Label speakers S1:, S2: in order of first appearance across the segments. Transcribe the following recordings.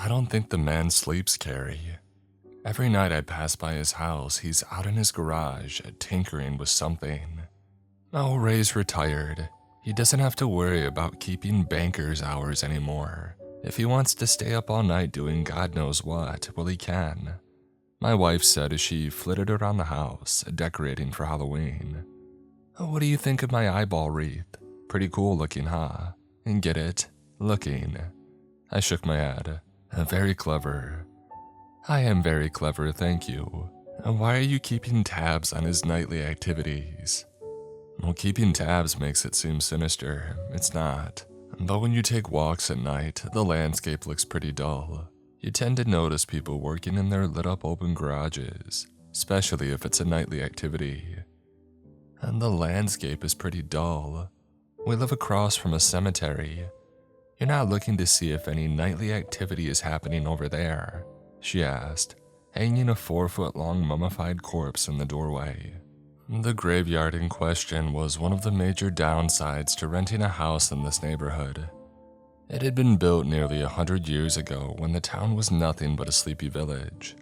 S1: I don't think the man sleeps, Carrie. Every night I pass by his house, he's out in his garage, tinkering with something. Oh, Ray's retired. He doesn't have to worry about keeping banker's hours anymore. If he wants to stay up all night doing God knows what, well, he can. My wife said as she flitted around the house, decorating for Halloween. Oh, what do you think of my eyeball wreath? Pretty cool looking, huh? And get it? Looking. I shook my head. Very clever. I am very clever, thank you. Why are you keeping tabs on his nightly activities? Well, keeping tabs makes it seem sinister. It's not. But when you take walks at night, the landscape looks pretty dull. You tend to notice people working in their lit-up open garages, especially if it's a nightly activity. And the landscape is pretty dull. We live across from a cemetery. You're not looking to see if any nightly activity is happening over there, she asked, hanging a 4-foot-long mummified corpse in the doorway. The graveyard in question was one of the major downsides to renting a house in this neighborhood. It had been built nearly 100 years ago when the town was nothing but a sleepy village.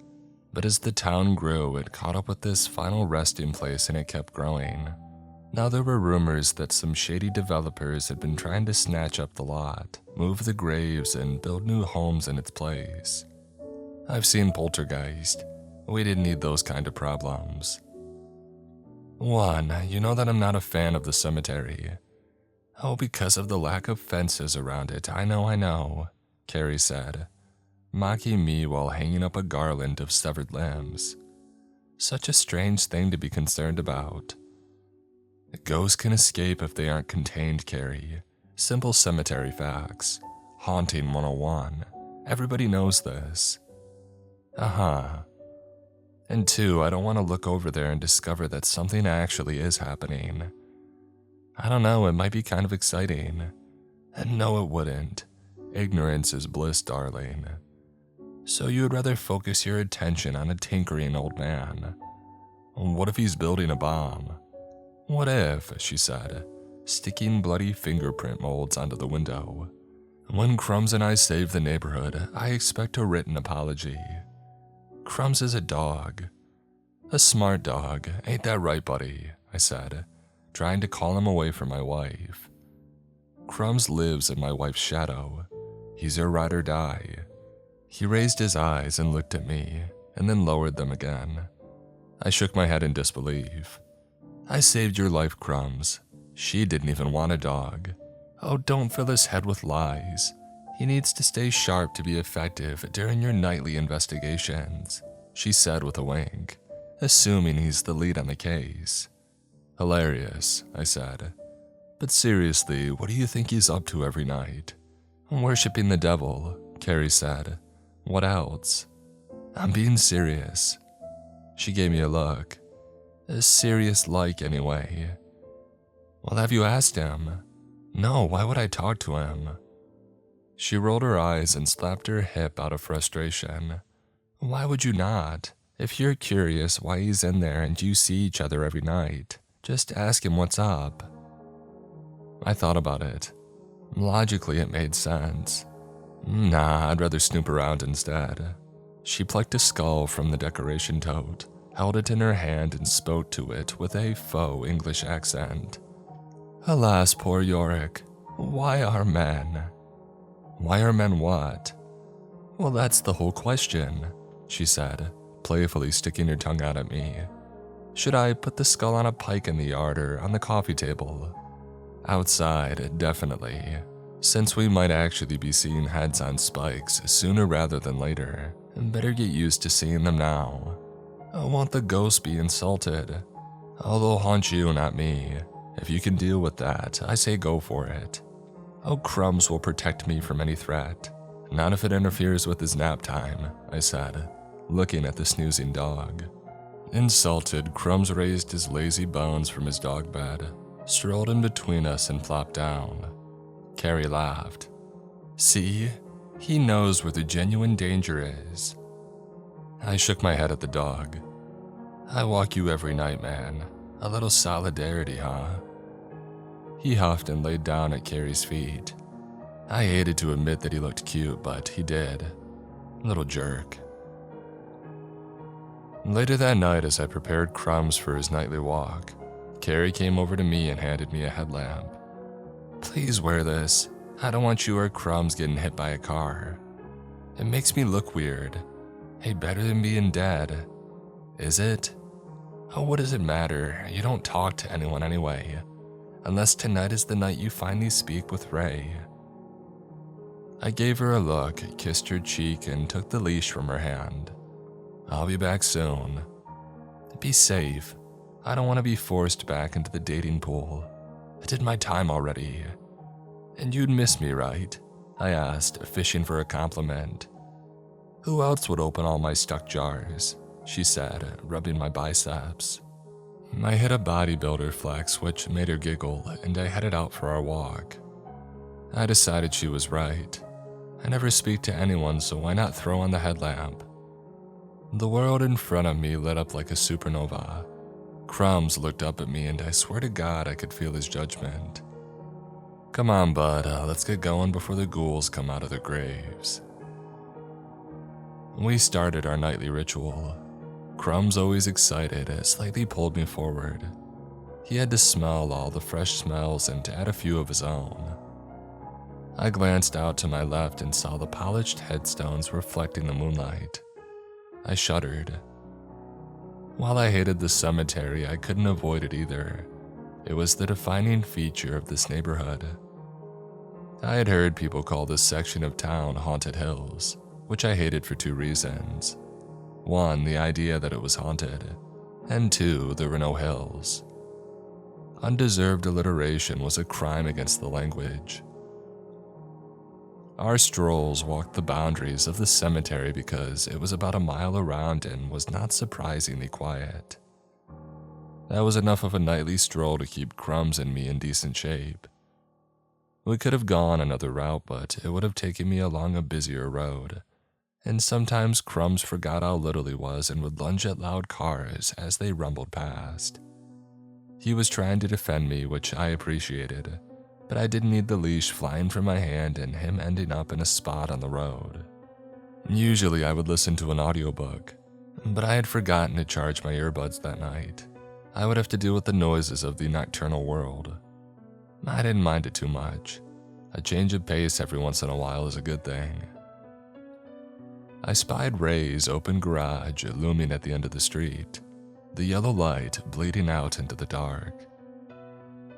S1: But as the town grew, it caught up with this final resting place and it kept growing. Now there were rumors that some shady developers had been trying to snatch up the lot, move the graves, and build new homes in its place. I've seen poltergeist. We didn't need those kind of problems. One, you know that I'm not a fan of the cemetery. Oh, because of the lack of fences around it, I know, Carrie said, mocking me while hanging up a garland of severed limbs. Such a strange thing to be concerned about. Ghosts can escape if they aren't contained, Carrie. Simple cemetery facts. Haunting 101. Everybody knows this. And two, I don't want to look over there and discover that something actually is happening. I don't know, it might be kind of exciting. And no, it wouldn't. Ignorance is bliss, darling. So you would rather focus your attention on a tinkering old man. What if he's building a bomb? What if, she said, sticking bloody fingerprint molds onto the window. When Crumbs and I save the neighborhood, I expect a written apology. Crumbs is a dog. A smart dog, ain't that right, buddy? I said, trying to call him away from my wife. Crumbs lives in my wife's shadow. He's her ride or die. He raised his eyes and looked at me, and then lowered them again. I shook my head in disbelief. I saved your life, Crumbs. She didn't even want a dog. Oh, don't fill his head with lies. He needs to stay sharp to be effective during your nightly investigations, she said with a wink, assuming he's the lead on the case. Hilarious, I said. But seriously, what do you think he's up to every night? Worshipping the devil, Carrie said. What else? I'm being serious. She gave me a look. Serious like, anyway. Well, have you asked him? No, why would I talk to him? She rolled her eyes and slapped her hip out of frustration. Why would you not? If you're curious why he's in there and you see each other every night, just ask him what's up. I thought about it. Logically, it made sense. Nah, I'd rather snoop around instead. She plucked a skull from the decoration tote, held it in her hand and spoke to it with a faux English accent. Alas, poor Yorick, why are men? Why are men what? Well, that's the whole question, she said, playfully sticking her tongue out at me. Should I put the skull on a pike in the yard or on the coffee table? Outside, definitely, since we might actually be seeing heads on spikes sooner rather than later, and better get used to seeing them now. Won't the ghost be insulted? Oh, they'll haunt you, not me. If you can deal with that, I say go for it. Oh, Crumbs will protect me from any threat. Not if it interferes with his nap time, I said, looking at the snoozing dog. Insulted, Crumbs raised his lazy bones from his dog bed, strolled in between us and plopped down. Carrie laughed. See? He knows where the genuine danger is. I shook my head at the dog. I walk you every night, man. A little solidarity, huh? He huffed and laid down at Carrie's feet. I hated to admit that he looked cute, but he did. Little jerk. Later that night, as I prepared Crumbs for his nightly walk, Carrie came over to me and handed me a headlamp. "Please wear this. I don't want you or Crumbs getting hit by a car. It makes me look weird. Hey, better than being dead. Is it? Oh, what does it matter? You don't talk to anyone anyway. Unless tonight is the night you finally speak with Ray." I gave her a look, kissed her cheek, and took the leash from her hand. "I'll be back soon. Be safe. I don't want to be forced back into the dating pool. I did my time already." "And you'd miss me, right?" I asked, fishing for a compliment. "Who else would open all my stuck jars?" she said, rubbing my biceps. I hit a bodybuilder flex, which made her giggle, and I headed out for our walk. I decided she was right. I never speak to anyone, so why not throw on the headlamp? The world in front of me lit up like a supernova. Crumbs looked up at me, and I swear to God I could feel his judgment. "Come on, bud, let's get going before the ghouls come out of their graves." We started our nightly ritual. Crumbs, always excited, slightly pulled me forward. He had to smell all the fresh smells and to add a few of his own. I glanced out to my left and saw the polished headstones reflecting the moonlight. I shuddered. While I hated the cemetery, I couldn't avoid it either. It was the defining feature of this neighborhood. I had heard people call this section of town Haunted Hills, which I hated for two reasons. One, the idea that it was haunted, and two, there were no hills. Undeserved alliteration was a crime against the language. Our strolls walked the boundaries of the cemetery because it was about a mile around and was not surprisingly quiet. That was enough of a nightly stroll to keep Crumbs and me in decent shape. We could have gone another route, but it would have taken me along a busier road, and sometimes Crumbs forgot how little he was and would lunge at loud cars as they rumbled past. He was trying to defend me, which I appreciated, but I didn't need the leash flying from my hand and him ending up in a spot on the road. Usually I would listen to an audiobook, but I had forgotten to charge my earbuds that night. I would have to deal with the noises of the nocturnal world. I didn't mind it too much. A change of pace every once in a while is a good thing. I spied Ray's open garage looming at the end of the street, the yellow light bleeding out into the dark.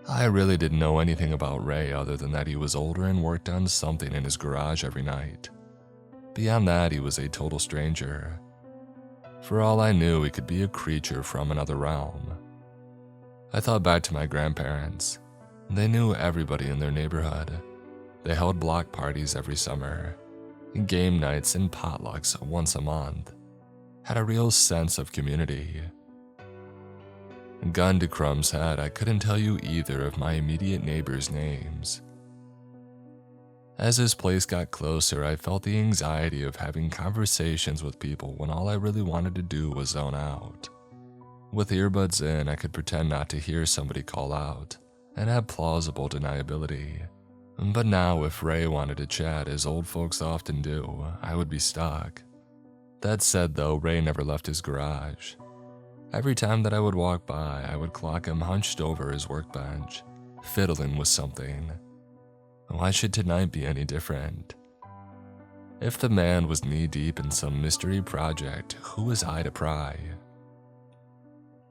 S1: I really didn't know anything about Ray other than that he was older and worked on something in his garage every night. Beyond that, he was a total stranger. For all I knew, he could be a creature from another realm. I thought back to my grandparents. They knew everybody in their neighborhood. They held block parties every summer, game nights and potlucks once a month. Had a real sense of community. Gun to Crumb's head, I couldn't tell you either of my immediate neighbors' names. As his place got closer, I felt the anxiety of having conversations with people when all I really wanted to do was zone out. With earbuds in, I could pretend not to hear somebody call out and have plausible deniability. But now, if Ray wanted to chat, as old folks often do, I would be stuck. That said, though, Ray never left his garage. Every time that I would walk by, I would clock him hunched over his workbench, fiddling with something. Why should tonight be any different? If the man was knee-deep in some mystery project, who was I to pry?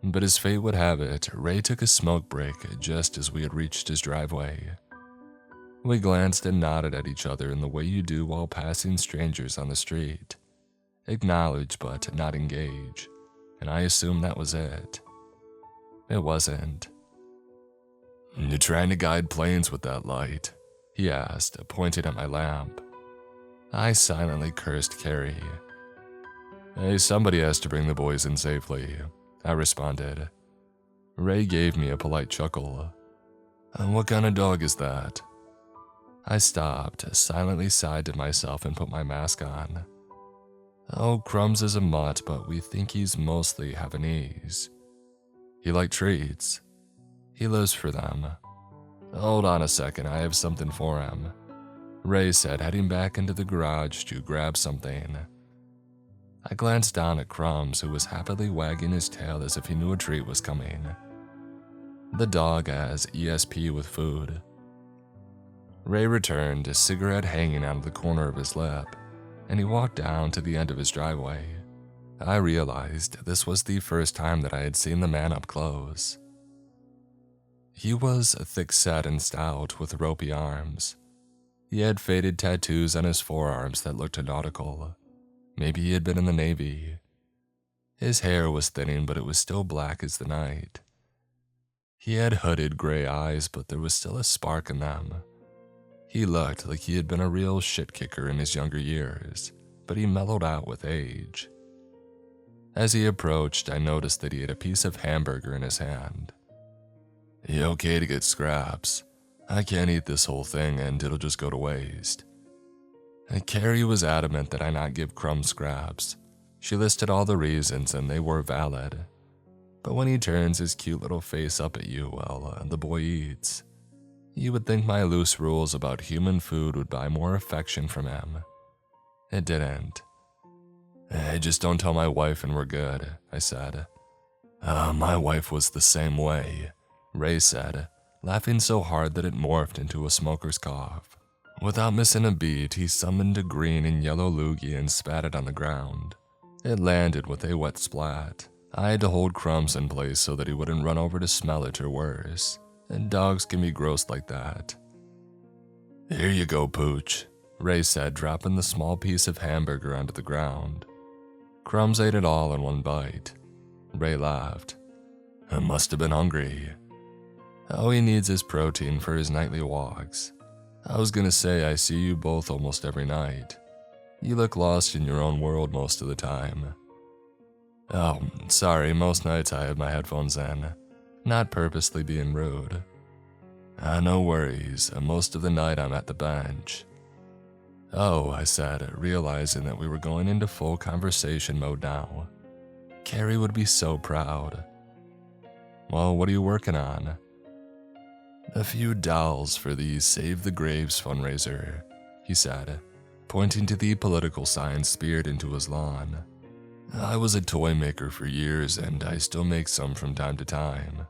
S1: But as fate would have it, Ray took a smoke break just as we had reached his driveway. We glanced and nodded at each other in the way you do while passing strangers on the street. Acknowledge but not engage. And I assumed that was it. It wasn't. "You're trying to guide planes with that light?" he asked, pointing at my lamp. I silently cursed Carrie. "Hey, somebody has to bring the boys in safely," I responded. Ray gave me a polite chuckle. "What kind of dog is that?" I stopped, silently sighed to myself, and put my mask on. "Oh, Crumbs is a mutt, but we think he's mostly Havanese. He likes treats. He lives for them. Hold on a second, I have something for him," Ray said, heading back into the garage to grab something. I glanced down at Crumbs, who was happily wagging his tail as if he knew a treat was coming. The dog has ESP with food. Ray returned, his cigarette hanging out of the corner of his lip, and he walked down to the end of his driveway. I realized this was the first time that I had seen the man up close. He was thick-set and stout with ropey arms. He had faded tattoos on his forearms that looked nautical. Maybe he had been in the Navy. His hair was thinning, but it was still black as the night. He had hooded gray eyes, but there was still a spark in them. He looked like he had been a real shit-kicker in his younger years, but he mellowed out with age. As he approached, I noticed that he had a piece of hamburger in his hand. "You okay to get scraps? I can't eat this whole thing and it'll just go to waste." Carrie was adamant that I not give Crumbs scraps. She listed all the reasons and they were valid. But when he turns his cute little face up at you while the boy eats, you would think my loose rules about human food would buy more affection from him. It didn't. "Hey, just don't tell my wife and we're good," I said. My wife was the same way," Ray said, laughing so hard that it morphed into a smoker's cough. Without missing a beat, he summoned a green and yellow loogie and spat it on the ground. It landed with a wet splat. I had to hold Crumbs in place so that he wouldn't run over to smell it or worse, and dogs can be gross like that. "Here you go, Pooch," Ray said, dropping the small piece of hamburger onto the ground. Crumbs ate it all in one bite. Ray laughed. "I must have been hungry." "Oh, he needs his protein for his nightly walks. I was gonna say I see you both almost every night. You look lost in your own world most of the time." "Oh, sorry, most nights I have my headphones in. Not purposely being rude." No worries, most of the night I'm at the bench." "Oh," I said, realizing that we were going into full conversation mode now. Carrie would be so proud. "Well, what are you working on?" "A few dolls for the Save the Graves fundraiser," he said, pointing to the political sign speared into his lawn. "I was a toy maker for years and I still make some from time to time."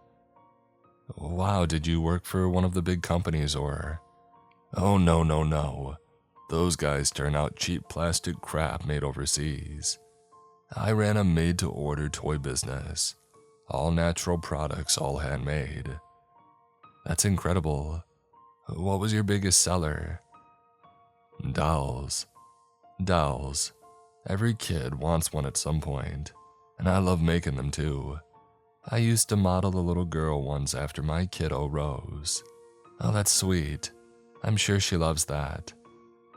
S1: "Wow, did you work for one of the big companies or?" "Oh, no. Those guys turn out cheap plastic crap made overseas. I ran a made-to-order toy business. All natural products, all handmade." "That's incredible. What was your biggest seller?" Dolls. Dolls. Every kid wants one at some point, and I love making them too. I used to model a little girl once after my kiddo Rose. Oh, that's sweet. I'm sure she loves that."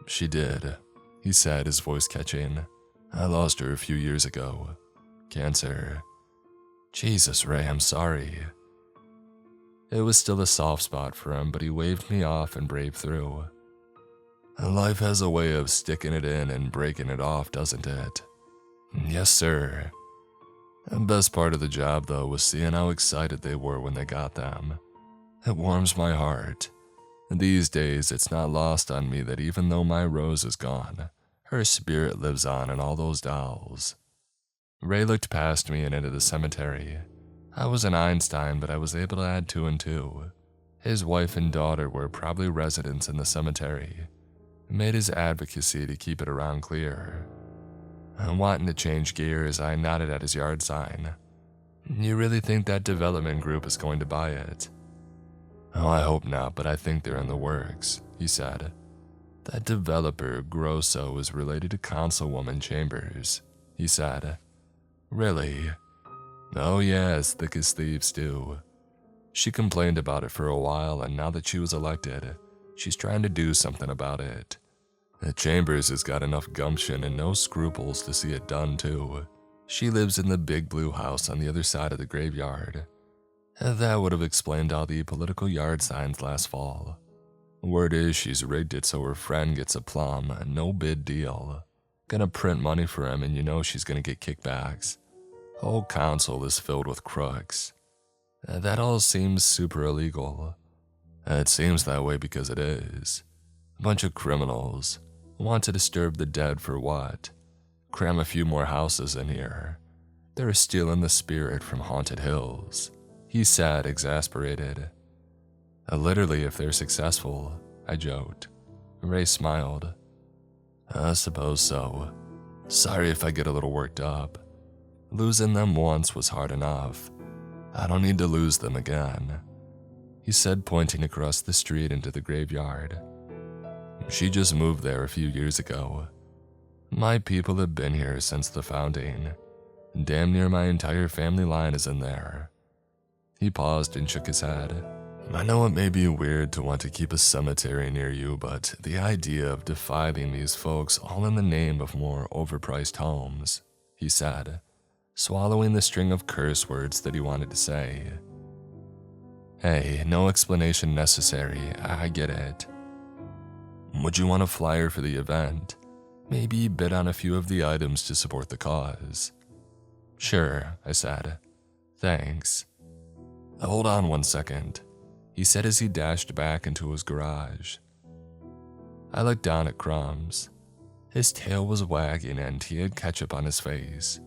S1: "She did," he said, his voice catching. "I lost her a few years ago. Cancer." "Jesus, Ray, I'm sorry." It was still a soft spot for him, but he waved me off and braved through. "Life has a way of sticking it in and breaking it off, doesn't it?" "Yes, sir." The best part of the job, though, was seeing how excited they were when they got them. It warms my heart. These days, it's not lost on me that even though my Rose is gone, her spirit lives on in all those dolls. Ray looked past me and into the cemetery. I was an Einstein, but I was able to add 2 and 2. His wife and daughter were probably residents in the cemetery. It made his advocacy to keep it around clear. Wanting to change gears, I nodded at his yard sign. "You really think that development group is going to buy it?" "Oh, I hope not, but I think they're in the works," he said. "That developer, Grosso, is related to Councilwoman Chambers," he said. "Really?" "Oh yeah, as thick as thieves do. She complained about it for a while, and now that she was elected, she's trying to do something about it. Chambers has got enough gumption and no scruples to see it done too. She lives in the big blue house on the other side of the graveyard. That would have explained all the political yard signs last fall. Word is she's rigged it so her friend gets a plum, a no-bid deal. Gonna print money for him and you know she's gonna get kickbacks. Whole council is filled with crooks. That all seems super illegal. It seems that way because it is. A bunch of criminals. Want to disturb the dead for what? Cram a few more houses in here. They're stealing the spirit from haunted hills, he said, exasperated. Literally, if they're successful, I joked. Ray smiled. I suppose so. Sorry if I get a little worked up. Losing them once was hard enough. I don't need to lose them again, he said, pointing across the street into the graveyard. She just moved there a few years ago. My people have been here since the founding. Damn near my entire family line is in there. He paused and shook his head. I know it may be weird to want to keep a cemetery near you, but the idea of defiling these folks all in the name of more overpriced homes, he said, swallowing the string of curse words that he wanted to say. Hey, no explanation necessary, I get it. Would you want a flyer for the event? Maybe bid on a few of the items to support the cause. Sure, I said. Thanks. Hold on 1 second, he said as he dashed back into his garage. I looked down at Crumbs. His tail was wagging and he had ketchup on his face.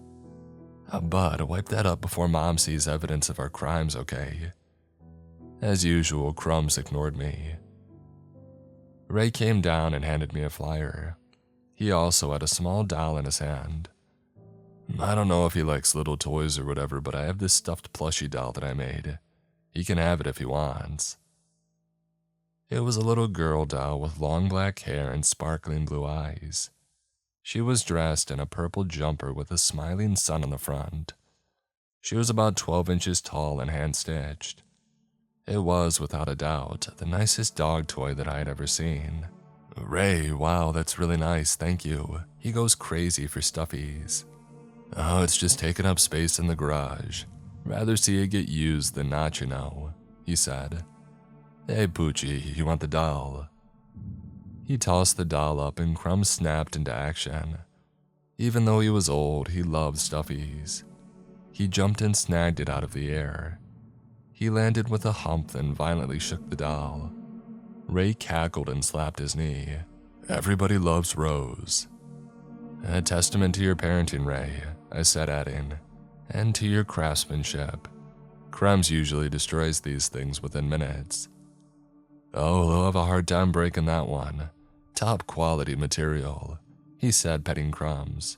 S1: Bud, wipe that up before Mom sees evidence of our crimes, okay? As usual, Crumbs ignored me. Ray came down and handed me a flyer. He also had a small doll in his hand. I don't know if he likes little toys or whatever, but I have this stuffed plushie doll that I made. He can have it if he wants. It was a little girl doll with long black hair and sparkling blue eyes. She was dressed in a purple jumper with a smiling sun on the front. She was about 12 inches tall and hand-stitched. It was, without a doubt, the nicest dog toy that I had ever seen. Ray, wow, that's really nice, thank you. He goes crazy for stuffies. Oh, it's just taking up space in the garage. Rather see it get used than not, you know, he said. Hey, Poochie, you want the doll? He tossed the doll up and Crumbs snapped into action. Even though he was old, he loved stuffies. He jumped and snagged it out of the air. He landed with a hump and violently shook the doll. Ray cackled and slapped his knee. Everybody loves Rose. A testament to your parenting, Ray, I said, adding, and to your craftsmanship. Crumbs usually destroys these things within minutes. Oh, they'll have a hard time breaking that one. Top quality material, he said, petting Crumbs.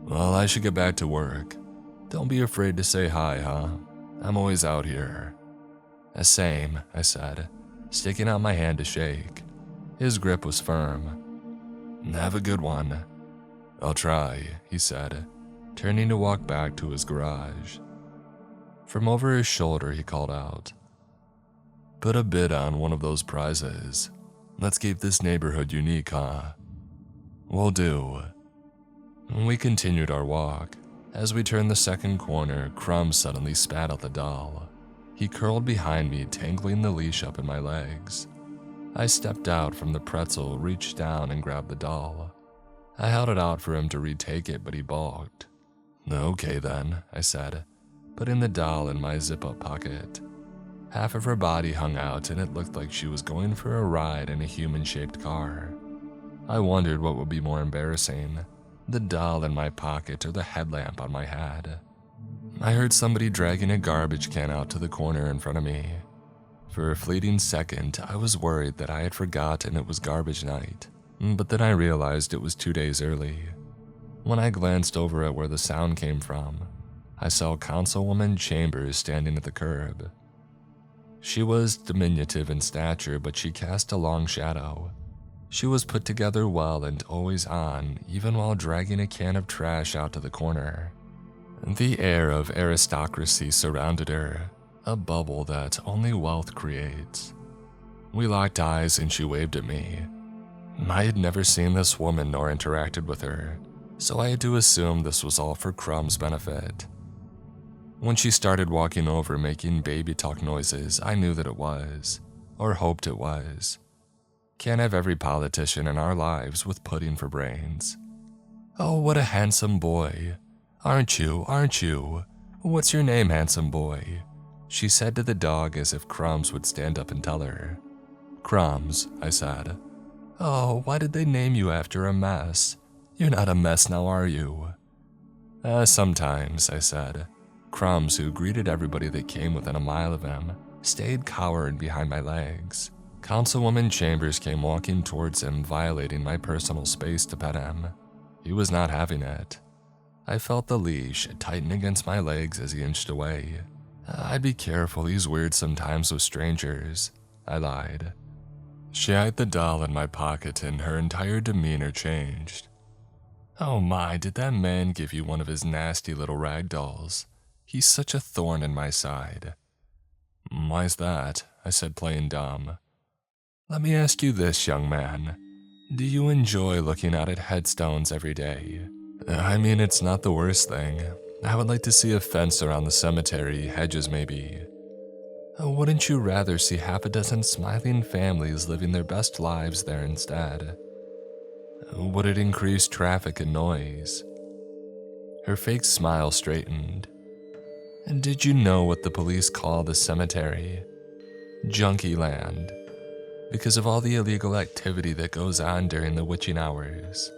S1: Well, I should get back to work. Don't be afraid to say hi, huh? I'm always out here. Same, I said, sticking out my hand to shake. His grip was firm. Have a good one. I'll try, he said, turning to walk back to his garage. From over his shoulder, he called out, Put a bid on one of those prizes. Let's keep this neighborhood unique, huh? Will do. We continued our walk. As we turned the second corner, Crumbs suddenly spat out the doll. He curled behind me, tangling the leash up in my legs. I stepped out from the pretzel, reached down and grabbed the doll. I held it out for him to retake it, but he balked. Okay then, I said, putting the doll in my zip-up pocket. Half of her body hung out and it looked like she was going for a ride in a human-shaped car. I wondered what would be more embarrassing, the doll in my pocket or the headlamp on my head. I heard somebody dragging a garbage can out to the corner in front of me. For a fleeting second, I was worried that I had forgotten it was garbage night, but then I realized it was 2 days early. When I glanced over at where the sound came from, I saw Councilwoman Chambers standing at the curb. She was diminutive in stature, but she cast a long shadow. She was put together well and always on, even while dragging a can of trash out to the corner. The air of aristocracy surrounded her, a bubble that only wealth creates. We locked eyes and she waved at me. I had never seen this woman nor interacted with her, so I had to assume this was all for Crumb's benefit. When she started walking over making baby talk noises, I knew that it was, or hoped it was. Can't have every politician in our lives with pudding for brains. Oh, what a handsome boy. Aren't you, aren't you? What's your name, handsome boy? She said to the dog as if Crumbs would stand up and tell her. Crumbs, I said. Oh, why did they name you after a mess? You're not a mess now, are you? Sometimes, I said. Crumbs, who greeted everybody that came within a mile of him, stayed cowered behind my legs. Councilwoman Chambers came walking towards him, violating my personal space to pet him. He was not having it. I felt the leash tighten against my legs as he inched away. I'd be careful, he's weird sometimes with strangers, I lied. She eyed the doll in my pocket and her entire demeanor changed. Oh my, did that man give you one of his nasty little rag dolls? He's such a thorn in my side. Why's that? I said, playing dumb. Let me ask you this, young man. Do you enjoy looking out at headstones every day? I mean, it's not the worst thing. I would like to see a fence around the cemetery, hedges maybe. Wouldn't you rather see half a dozen smiling families living their best lives there instead? Would it increase traffic and noise? Her fake smile straightened. And did you know what the police call the cemetery? Junkie land. Because of all the illegal activity that goes on during the witching hours.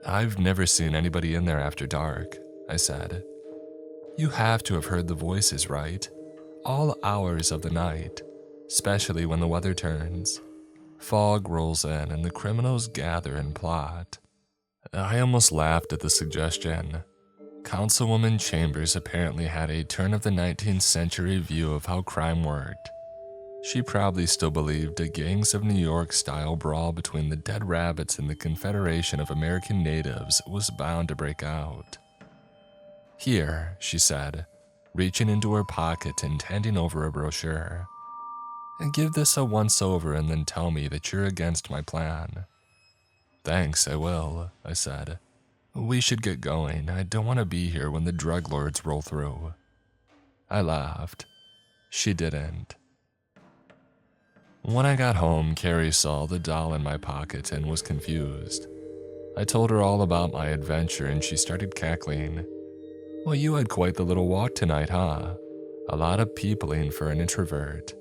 S1: I've never seen anybody in there after dark, I said. You have to have heard the voices, right? All hours of the night, especially when the weather turns. Fog rolls in and the criminals gather and plot. I almost laughed at the suggestion. Councilwoman Chambers apparently had a turn-of-the-19th century view of how crime worked. She probably still believed a Gangs of New York-style brawl between the dead rabbits and the Confederation of American Natives was bound to break out. Here, she said, reaching into her pocket and handing over a brochure. Give this a once-over and then tell me that you're against my plan. Thanks, I will, I said. We should get going. I don't want to be here when the drug lords roll through. I laughed. She didn't. When I got home, Carrie saw the doll in my pocket and was confused. I told her all about my adventure and she started cackling. Well, you had quite the little walk tonight, huh? A lot of peopling for an introvert.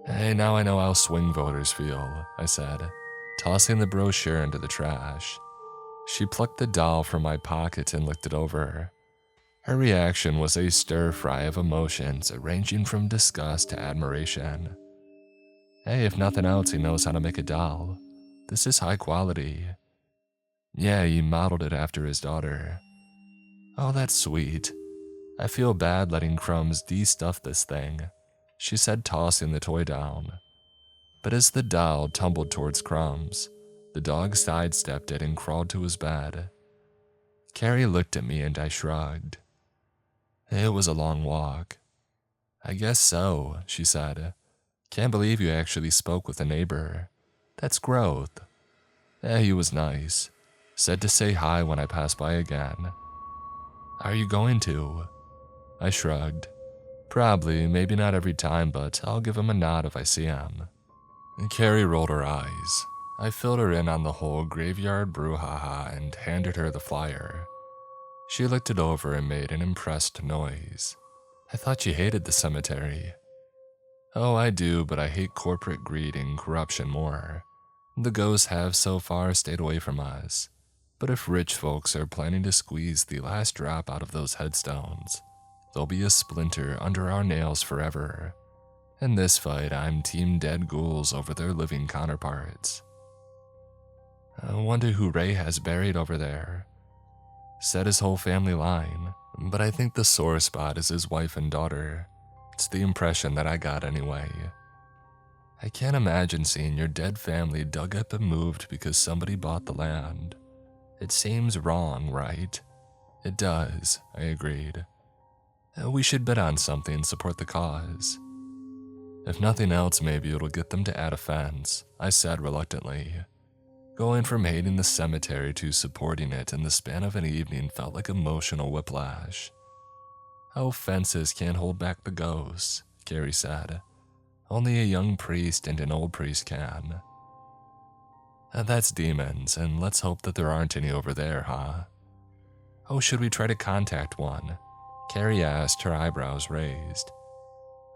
S1: Hey, now I know how swing voters feel, I said, tossing the brochure into the trash. She plucked the doll from my pocket and looked it over. Her reaction was a stir-fry of emotions ranging from disgust to admiration. Hey, if nothing else, he knows how to make a doll. This is high quality. Yeah, he modeled it after his daughter. Oh, that's sweet. I feel bad letting Crumbs de-stuff this thing, she said, tossing the toy down. But as the doll tumbled towards Crumbs, the dog sidestepped it and crawled to his bed. Carrie looked at me and I shrugged. It was a long walk. I guess so, she said. Can't believe you actually spoke with a neighbor. That's growth. He was nice. Said to say hi when I passed by again. Are you going to? I shrugged. Probably, maybe not every time, but I'll give him a nod if I see him. Carrie rolled her eyes. I filled her in on the whole graveyard brouhaha and handed her the flyer. She looked it over and made an impressed noise. I thought you hated the cemetery. Oh, I do, but I hate corporate greed and corruption more. The ghosts have so far stayed away from us. But if rich folks are planning to squeeze the last drop out of those headstones, there'll be a splinter under our nails forever. In this fight, I'm team dead ghouls over their living counterparts. I wonder who Ray has buried over there. Said his whole family line, but I think the sore spot is his wife and daughter. It's the impression that I got anyway. I can't imagine seeing your dead family dug up and moved because somebody bought the land. It seems wrong, right? It does, I agreed. We should bet on something and support the cause. If nothing else, maybe it'll get them to add a fence, I said reluctantly. Going from hating the cemetery to supporting it in the span of an evening felt like emotional whiplash. Oh, fences can't hold back the ghosts, Carrie said. Only a young priest and an old priest can. That's demons, and let's hope that there aren't any over there, huh? Oh, should we try to contact one? Carrie asked, her eyebrows raised.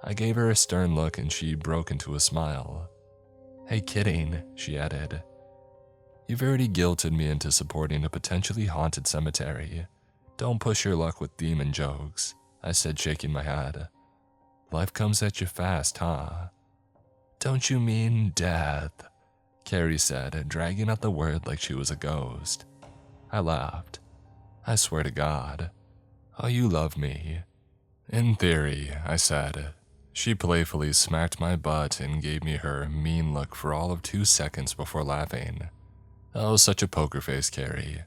S1: I gave her a stern look and she broke into a smile. Hey, kidding, she added. You've already guilted me into supporting a potentially haunted cemetery. Don't push your luck with demon jokes, I said, shaking my head. Life comes at you fast, huh? Don't you mean death? Carrie said, dragging out the word like she was a ghost. I laughed. I swear to God. Oh, you love me. In theory, I said. She playfully smacked my butt and gave me her mean look for all of 2 seconds before laughing. Oh, such a poker face, Carrie.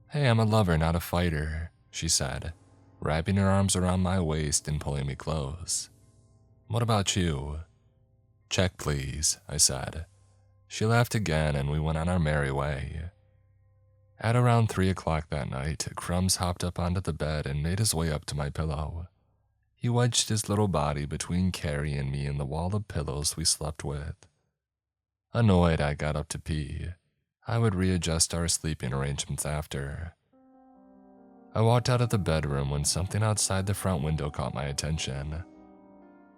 S1: Hey, I'm a lover, not a fighter, she said, wrapping her arms around my waist and pulling me close. What about you? Check, please, I said. She laughed again and we went on our merry way. At around 3 o'clock that night, Crumbs hopped up onto the bed and made his way up to my pillow. He wedged his little body between Carrie and me and the wall of pillows we slept with. Annoyed, I got up to pee. I would readjust our sleeping arrangements after. I walked out of the bedroom when something outside the front window caught my attention.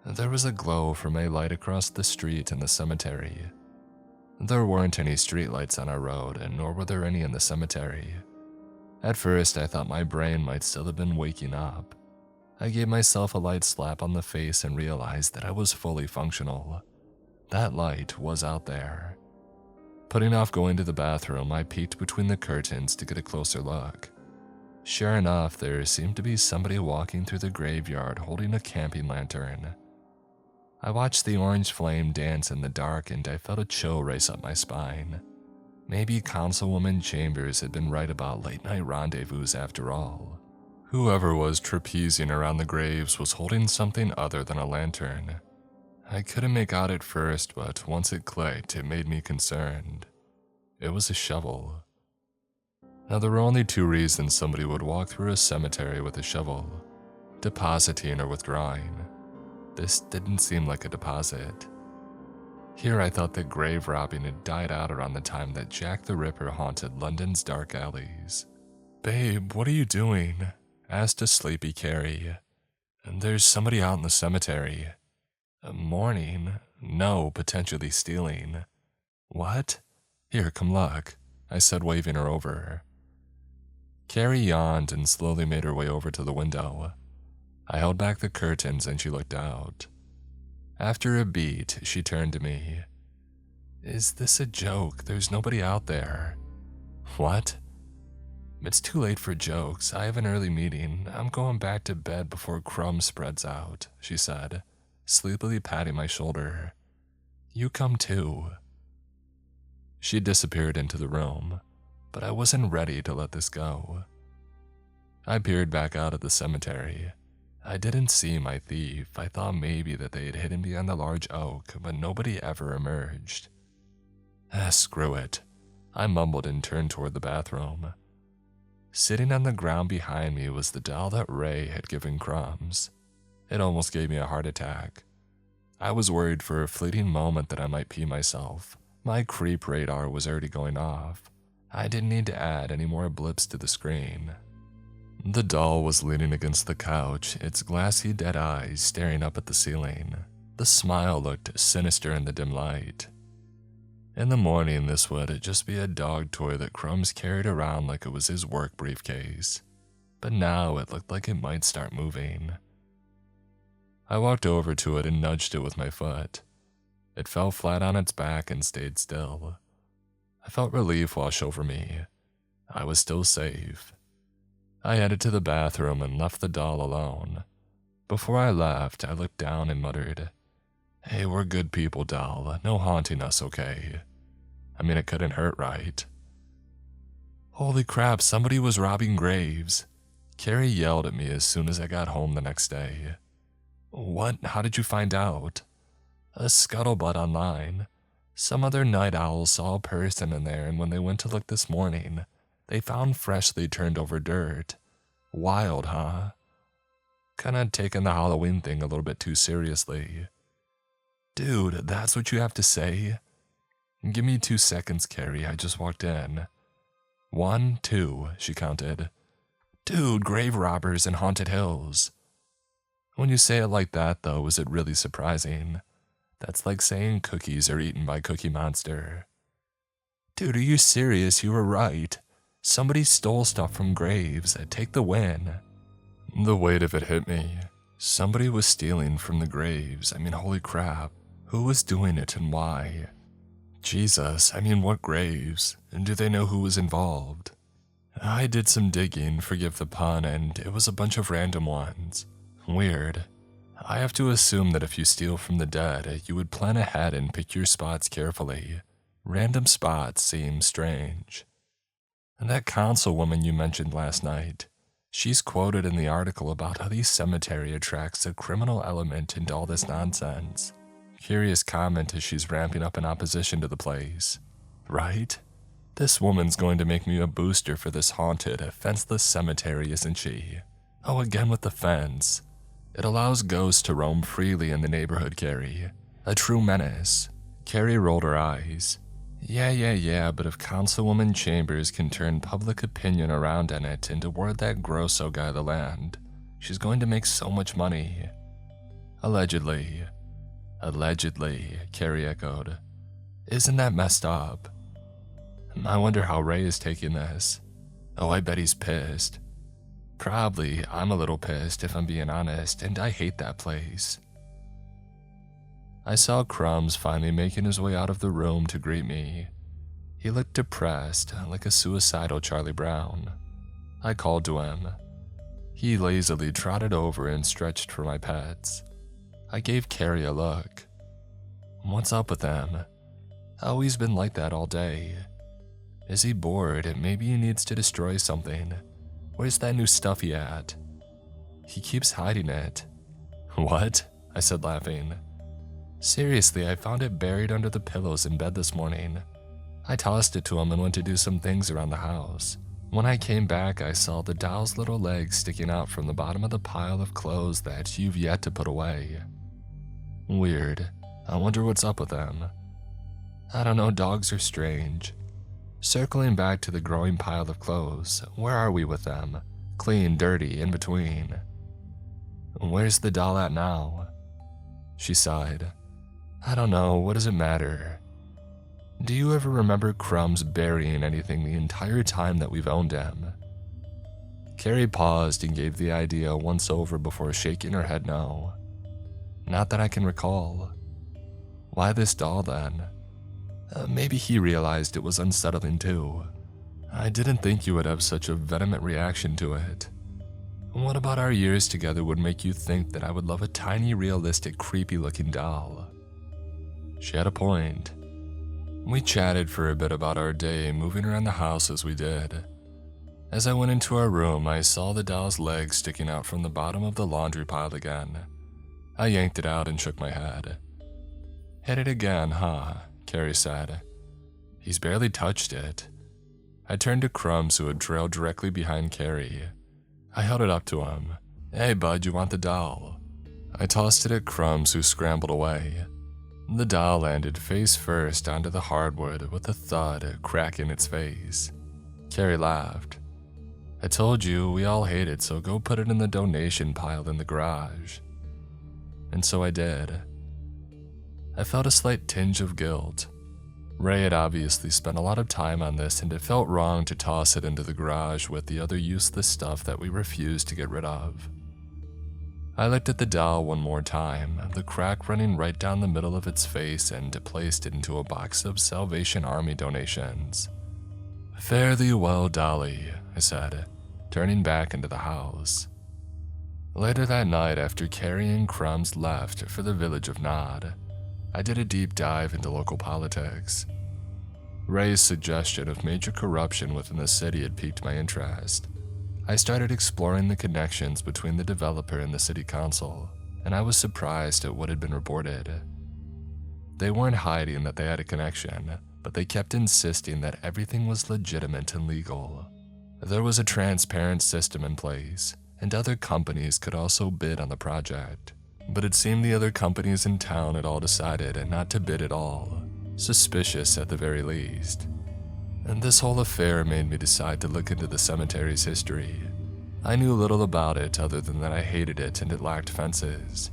S1: There was a glow from a light across the street in the cemetery. There weren't any streetlights on our road, and nor were there any in the cemetery. At first, I thought my brain might still have been waking up. I gave myself a light slap on the face and realized that I was fully functional. That light was out there. Putting off going to the bathroom, I peeked between the curtains to get a closer look. Sure enough, there seemed to be somebody walking through the graveyard holding a camping lantern. I watched the orange flame dance in the dark and I felt a chill race up my spine. Maybe Councilwoman Chambers had been right about late-night rendezvous after all. Whoever was trapezing around the graves was holding something other than a lantern. I couldn't make out at first, but once it clicked, it made me concerned. It was a shovel. Now, there were only 2 reasons somebody would walk through a cemetery with a shovel: depositing or withdrawing. This didn't seem like a deposit. Here I thought that grave robbing had died out around the time that Jack the Ripper haunted London's dark alleys. Babe, what are you doing? Asked a sleepy Carrie. There's somebody out in the cemetery. Mourning? No, potentially stealing. What? Here, come look, I said, waving her over. Carrie yawned and slowly made her way over to the window. I held back the curtains and she looked out. After a beat, she turned to me. Is this a joke? There's nobody out there. What? It's too late for jokes. I have an early meeting. I'm going back to bed before Crumb spreads out, she said, sleepily patting my shoulder. You come too. She disappeared into the room, but I wasn't ready to let this go. I peered back out of the cemetery. I didn't see my thief. I thought maybe that they had hidden behind the large oak, but nobody ever emerged. Screw it, I mumbled and turned toward the bathroom. Sitting on the ground behind me was the doll that Ray had given Crumbs. It almost gave me a heart attack. I was worried for a fleeting moment that I might pee myself. My creep radar was already going off. I didn't need to add any more blips to the screen. The doll was leaning against the couch, its glassy dead eyes staring up at the ceiling. The smile looked sinister in the dim light. In the morning, this would just be a dog toy that Crumbs carried around like it was his work briefcase. But now it looked like it might start moving. I walked over to it and nudged it with my foot. It fell flat on its back and stayed still. I felt relief wash over me. I was still safe. I headed to the bathroom and left the doll alone. Before I left, I looked down and muttered, Hey, we're good people, doll. No haunting us, okay? I mean, it couldn't hurt, right? Holy crap, somebody was robbing graves. Carrie yelled at me as soon as I got home the next day. What? How did you find out? A scuttlebutt online. Some other night owls saw a person in there, and when they went to look this morning, they found freshly turned over dirt. Wild, huh? Kinda taking the Halloween thing a little bit too seriously. Dude, that's what you have to say? Give me 2 seconds, Carrie. I just walked in. 1, 2, she counted. Dude, grave robbers and haunted hills. When you say it like that, though, is it really surprising? That's like saying cookies are eaten by Cookie Monster. Dude, are you serious? You were right. Somebody stole stuff from graves. Take the win. The weight of it hit me. Somebody was stealing from the graves. Holy crap. Who was doing it and why? Jesus, what graves? And do they know who was involved? I did some digging, forgive the pun, and it was a bunch of random ones. Weird. I have to assume that if you steal from the dead, you would plan ahead and pick your spots carefully. Random spots seem strange. And that councilwoman you mentioned last night, she's quoted in the article about how the cemetery attracts a criminal element into all this nonsense. Curious comment as she's ramping up in opposition to the place. Right? This woman's going to make me a booster for this haunted, fenceless cemetery, isn't she? Oh, again with the fence. It allows ghosts to roam freely in the neighborhood, Carrie. A true menace. Carrie rolled her eyes. Yeah, but if Councilwoman Chambers can turn public opinion around in it and award that Grosso guy the land, she's going to make so much money. Allegedly, Carrie echoed. Isn't that messed up? I wonder how Ray is taking this. Oh, I bet he's pissed. Probably. I'm a little pissed if I'm being honest, and I hate that place. I saw Crumbs finally making his way out of the room to greet me. He looked depressed, like a suicidal Charlie Brown. I called to him. He lazily trotted over and stretched for my pets. I gave Carrie a look. What's up with him? Oh, he's been like that all day. Is he bored? Maybe he needs to destroy something. Where's that new stuff he at? He keeps hiding it. What? I said, laughing. Seriously, I found it buried under the pillows in bed this morning. I tossed it to him and went to do some things around the house. When I came back, I saw the doll's little legs sticking out from the bottom of the pile of clothes that you've yet to put away. Weird. I wonder what's up with them. I don't know, dogs are strange. Circling back to the growing pile of clothes, where are we with them? Clean, dirty, in between. Where's the doll at now? She sighed. I don't know, what does it matter? Do you ever remember Crumbs burying anything the entire time that we've owned him? Carrie paused and gave the idea a once over before shaking her head no. Not that I can recall. Why this doll then? Maybe he realized it was unsettling too. I didn't think you would have such a vehement reaction to it. What about our years together would make you think that I would love a tiny, realistic, creepy-looking doll? She had a point. We chatted for a bit about our day, moving around the house as we did. As I went into our room, I saw the doll's legs sticking out from the bottom of the laundry pile again. I yanked it out and shook my head. Hit it again, huh? Carrie said. He's barely touched it. I turned to Crumbs, who had trailed directly behind Carrie. I held it up to him. Hey bud, you want the doll? I tossed it at Crumbs, who scrambled away. The doll landed face first onto the hardwood with a thud, cracking its face. Carrie laughed. I told you, we all hate it, so go put it in the donation pile in the garage. And so I did. I felt a slight tinge of guilt. Ray had obviously spent a lot of time on this, and it felt wrong to toss it into the garage with the other useless stuff that we refused to get rid of. I looked at the doll one more time, the crack running right down the middle of its face, and placed it into a box of Salvation Army donations. Fare thee well, Dolly, I said, turning back into the house. Later that night, after Carrie and Crumbs left for the village of Nod, I did a deep dive into local politics. Ray's suggestion of major corruption within the city had piqued my interest. I started exploring the connections between the developer and the city council, and I was surprised at what had been reported. They weren't hiding that they had a connection, but they kept insisting that everything was legitimate and legal. There was a transparent system in place, and other companies could also bid on the project. But it seemed the other companies in town had all decided not to bid at all, suspicious at the very least. And this whole affair made me decide to look into the cemetery's history. I knew little about it other than that I hated it and it lacked fences.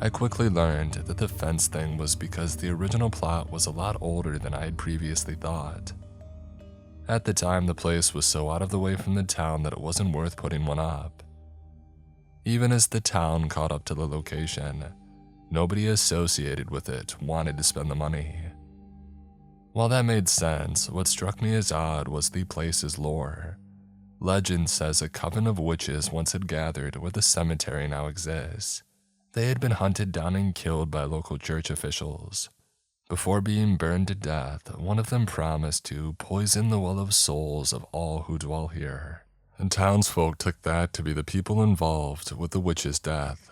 S1: I quickly learned that the fence thing was because the original plot was a lot older than I had previously thought. At the time, the place was so out of the way from the town that it wasn't worth putting one up. Even as the town caught up to the location, nobody associated with it wanted to spend the money. While that made sense, what struck me as odd was the place's lore. Legend says a coven of witches once had gathered where the cemetery now exists. They had been hunted down and killed by local church officials. Before being burned to death, one of them promised to poison the well of souls of all who dwell here. And townsfolk took that to be the people involved with the witch's death.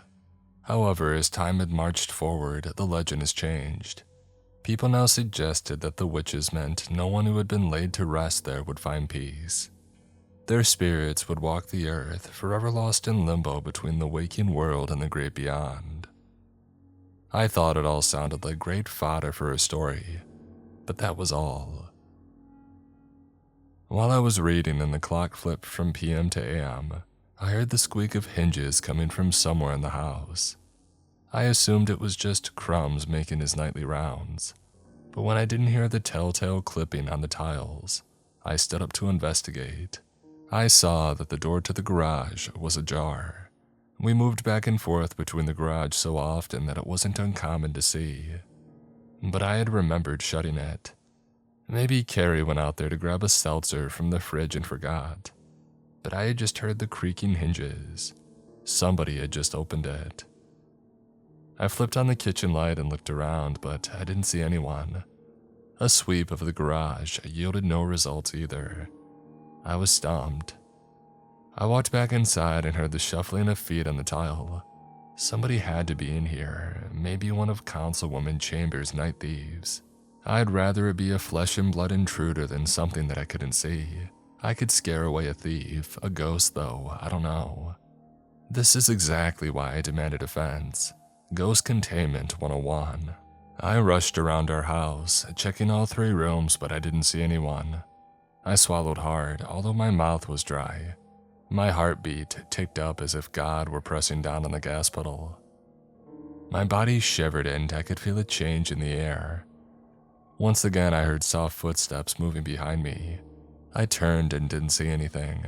S1: However, as time had marched forward, the legend has changed. People now suggested that the witches meant no one who had been laid to rest there would find peace. Their spirits would walk the earth, forever lost in limbo between the waking world and the great beyond. I thought it all sounded like great fodder for a story, but that was all. While I was reading and the clock flipped from PM to AM, I heard the squeak of hinges coming from somewhere in the house. I assumed it was just Crumbs making his nightly rounds, but when I didn't hear the telltale clipping on the tiles, I stood up to investigate. I saw that the door to the garage was ajar. We moved back and forth between the garage so often that it wasn't uncommon to see, but I had remembered shutting it. Maybe Carrie went out there to grab a seltzer from the fridge and forgot, but I had just heard the creaking hinges. Somebody had just opened it. I flipped on the kitchen light and looked around, but I didn't see anyone. A sweep of the garage yielded no results either. I was stumped. I walked back inside and heard the shuffling of feet on the tile. Somebody had to be in here, maybe one of Councilwoman Chambers' night thieves. I'd rather it be a flesh and blood intruder than something that I couldn't see. I could scare away a thief, a ghost though, I don't know. This is exactly why I demanded a fence. Ghost Containment 101. I rushed around our house, checking all 3 rooms, but I didn't see anyone. I swallowed hard, although my mouth was dry. My heartbeat ticked up as if God were pressing down on the gas pedal. My body shivered and I could feel a change in the air. Once again, I heard soft footsteps moving behind me. I turned and didn't see anything.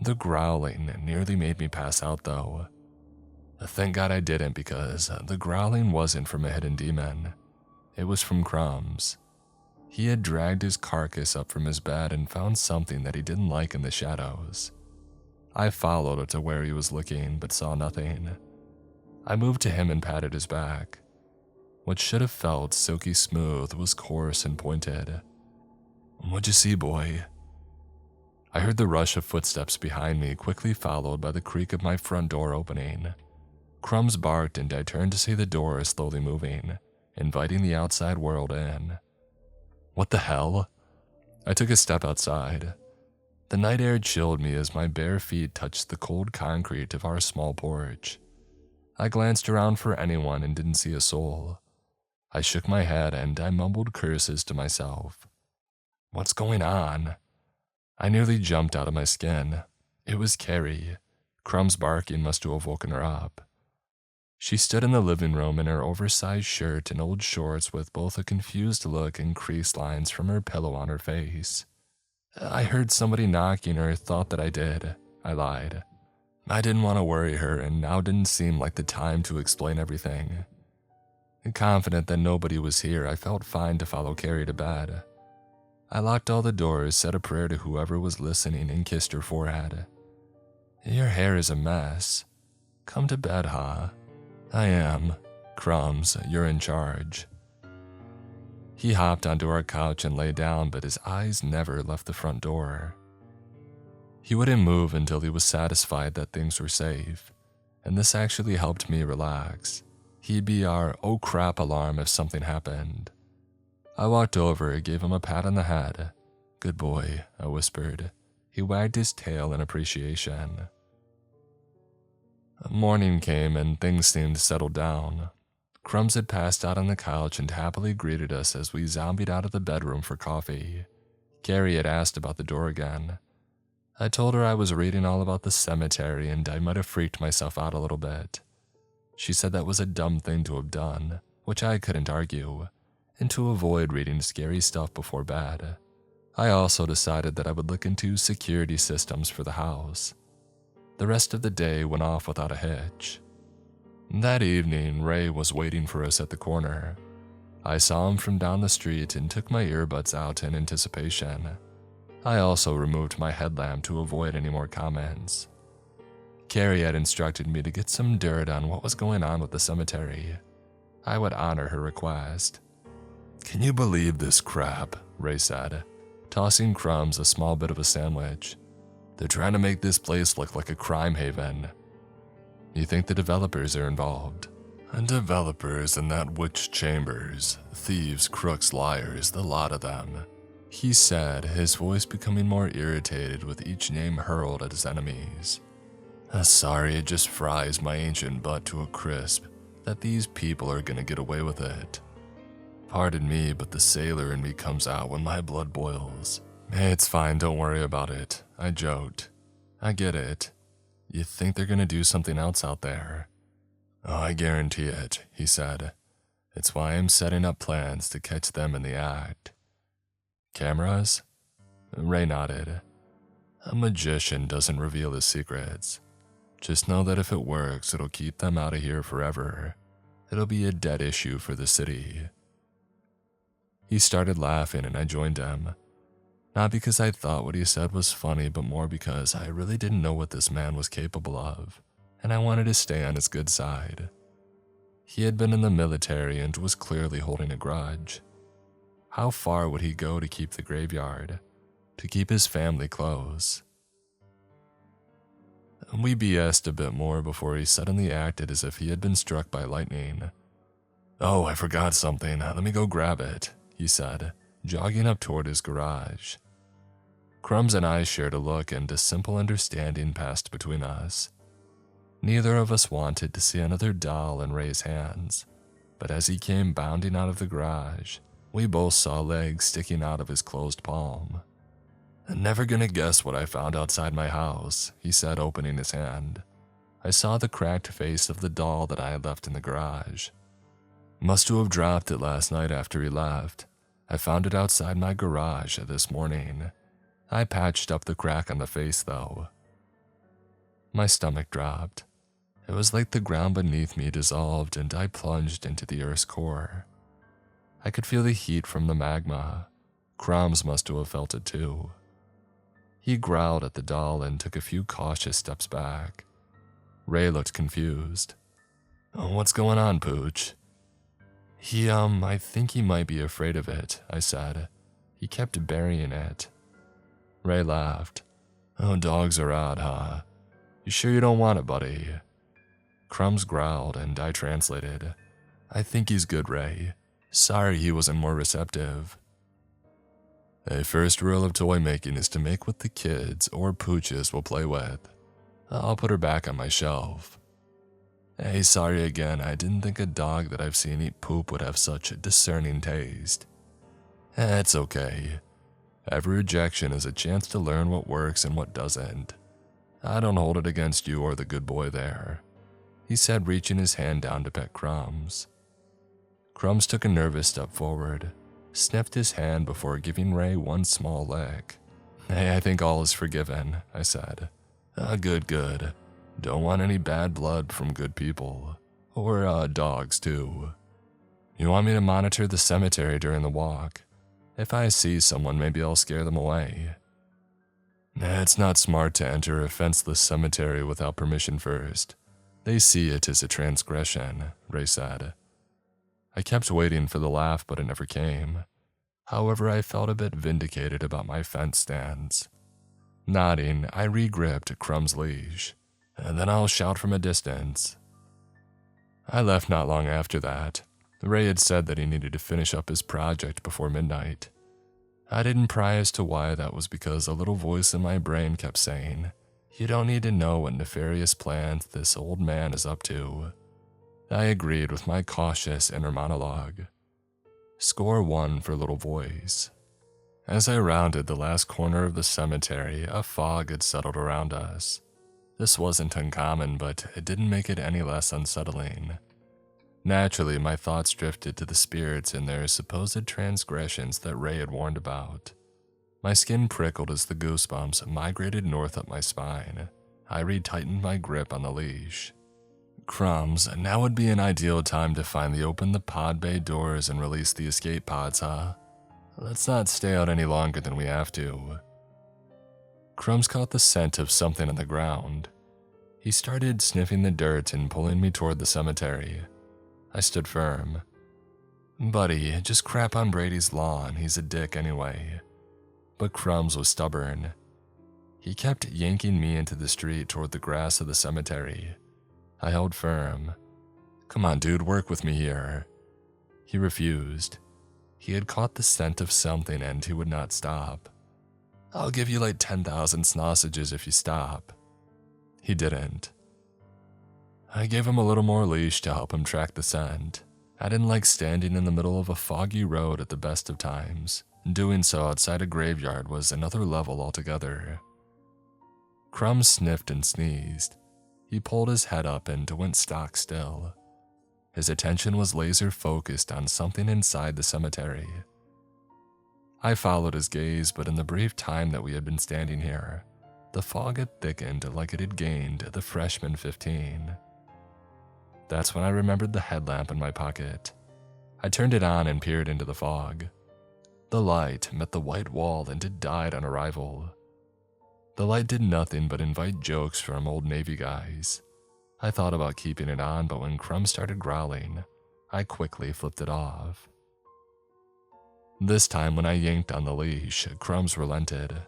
S1: The growling nearly made me pass out though. Thank God I didn't, because the growling wasn't from a hidden demon. It was from Crumbs. He had dragged his carcass up from his bed and found something that he didn't like in the shadows. I followed to where he was looking, but saw nothing. I moved to him and patted his back. What should have felt silky smooth was coarse and pointed. "What'd you see, boy?" I heard the rush of footsteps behind me, quickly followed by the creak of my front door opening. Crumbs barked and I turned to see the door slowly moving, inviting the outside world in. What the hell? I took a step outside. The night air chilled me as my bare feet touched the cold concrete of our small porch. I glanced around for anyone and didn't see a soul. I shook my head and I mumbled curses to myself. What's going on? I nearly jumped out of my skin. It was Carrie. Crumbs barking must have woken her up. She stood in the living room in her oversized shirt and old shorts with both a confused look and crease lines from her pillow on her face. I heard somebody knocking or thought that I did. I lied. I didn't want to worry her and now didn't seem like the time to explain everything. Confident that nobody was here, I felt fine to follow Carrie to bed. I locked all the doors, said a prayer to whoever was listening, and kissed her forehead. Your hair is a mess. Come to bed, huh? I am. Crumbs, you're in charge. He hopped onto our couch and lay down, but his eyes never left the front door. He wouldn't move until he was satisfied that things were safe, and this actually helped me relax. He'd be our oh crap alarm if something happened. I walked over, gave him a pat on the head. Good boy, I whispered. He wagged his tail in appreciation. Morning came and things seemed settled down. Crumbs had passed out on the couch and happily greeted us as we zombied out of the bedroom for coffee. Carrie had asked about the door again. I told her I was reading all about the cemetery and I might have freaked myself out a little bit. She said that was a dumb thing to have done, which I couldn't argue, and to avoid reading scary stuff before bed. I also decided that I would look into security systems for the house. The rest of the day went off without a hitch. That evening, Ray was waiting for us at the corner. I saw him from down the street and took my earbuds out in anticipation. I also removed my headlamp to avoid any more comments. Carrie had instructed me to get some dirt on what was going on with the cemetery. I would honor her request. "Can you believe this crap?" Ray said, tossing Crumbs a small bit of a sandwich. "They're trying to make this place look like a crime haven." "You think the developers are involved?" "Developers and that witch Chambers, thieves, crooks, liars, the lot of them," he said, his voice becoming more irritated with each name hurled at his enemies. "Sorry, it just fries my ancient butt to a crisp that these people are gonna get away with it. Pardon me, but the sailor in me comes out when my blood boils." "It's fine, don't worry about it," I joked. "I get it. You think they're gonna do something else out there?" "Oh, I guarantee it," he said. "It's why I'm setting up plans to catch them in the act." "Cameras?" Ray nodded. "A magician doesn't reveal his secrets. Just know that if it works, it'll keep them out of here forever. It'll be a dead issue for the city." He started laughing and I joined him. Not because I thought what he said was funny, but more because I really didn't know what this man was capable of, and I wanted to stay on his good side. He had been in the military and was clearly holding a grudge. How far would he go to keep the graveyard, to keep his family close? We BS'd a bit more before he suddenly acted as if he had been struck by lightning. "Oh, I forgot something. Let me go grab it," he said, jogging up toward his garage. Crumbs and I shared a look and a simple understanding passed between us. Neither of us wanted to see another doll in Ray's hands, but as he came bounding out of the garage, we both saw legs sticking out of his closed palm. "Never gonna guess what I found outside my house," he said, opening his hand. I saw the cracked face of the doll that I had left in the garage. "Must have dropped it last night after he left. I found it outside my garage this morning. I patched up the crack on the face, though." My stomach dropped. It was like the ground beneath me dissolved and I plunged into the Earth's core. I could feel the heat from the magma. Crumbs must have felt it too. He growled at the doll and took a few cautious steps back. Ray looked confused. "What's going on, Pooch?" I think he might be afraid of it," I said. "He kept burying it." Ray laughed. "Oh, dogs are odd, huh? You sure you don't want it, buddy?" Crumbs growled and I translated. "I think he's good, Ray. Sorry he wasn't more receptive." "A first rule of toy making is to make what the kids or pooches will play with. I'll put her back on my shelf." "Hey, sorry again, I didn't think a dog that I've seen eat poop would have such a discerning taste." "It's okay. Every rejection is a chance to learn what works and what doesn't. I don't hold it against you or the good boy there," he said, reaching his hand down to pet Crumbs. Crumbs took a nervous step forward, sniffed his hand before giving Ray one small lick. "Hey, I think all is forgiven," I said. Good. Don't want any bad blood from good people. Or, dogs, too. You want me to monitor the cemetery during the walk? If I see someone, maybe I'll scare them away." "It's not smart to enter a fenceless cemetery without permission first. They see it as a transgression," Ray said. I kept waiting for the laugh, but it never came. However, I felt a bit vindicated about my fence stance. Nodding, I re-gripped Crumb's leash, and then I'll shout from a distance. I left not long after that. Ray had said that he needed to finish up his project before midnight. I didn't pry as to why that was, because a little voice in my brain kept saying, "You don't need to know what nefarious plans this old man is up to." I agreed with my cautious inner monologue. Score 1 for little voice. As I rounded the last corner of the cemetery, a fog had settled around us. This wasn't uncommon, but it didn't make it any less unsettling. Naturally, my thoughts drifted to the spirits and their supposed transgressions that Ray had warned about. My skin prickled as the goosebumps migrated north up my spine. I retightened my grip on the leash. Crumbs, now would be an ideal time to finally open the pod bay doors and release the escape pods, huh? Let's not stay out any longer than we have to. Crumbs caught the scent of something on the ground. He started sniffing the dirt and pulling me toward the cemetery. I stood firm. Buddy, just crap on Brady's lawn, he's a dick anyway. But Crumbs was stubborn. He kept yanking me into the street toward the grass of the cemetery. I held firm. Come on, dude, work with me here. He refused. He had caught the scent of something and he would not stop. I'll give you like 10,000 sausages if you stop. He didn't. I gave him a little more leash to help him track the scent. I didn't like standing in the middle of a foggy road at the best of times. Doing so outside a graveyard was another level altogether. Crumbs sniffed and sneezed. He pulled his head up and went stock still. His attention was laser focused on something inside the cemetery. I followed his gaze, but in the brief time that we had been standing here, the fog had thickened like it had gained the freshman 15. That's when I remembered the headlamp in my pocket. I turned it on and peered into the fog. The light met the white wall and it died on arrival. The light did nothing but invite jokes from old Navy guys. I thought about keeping it on, but when Crumb started growling, I quickly flipped it off. This time when I yanked on the leash, Crumbs relented.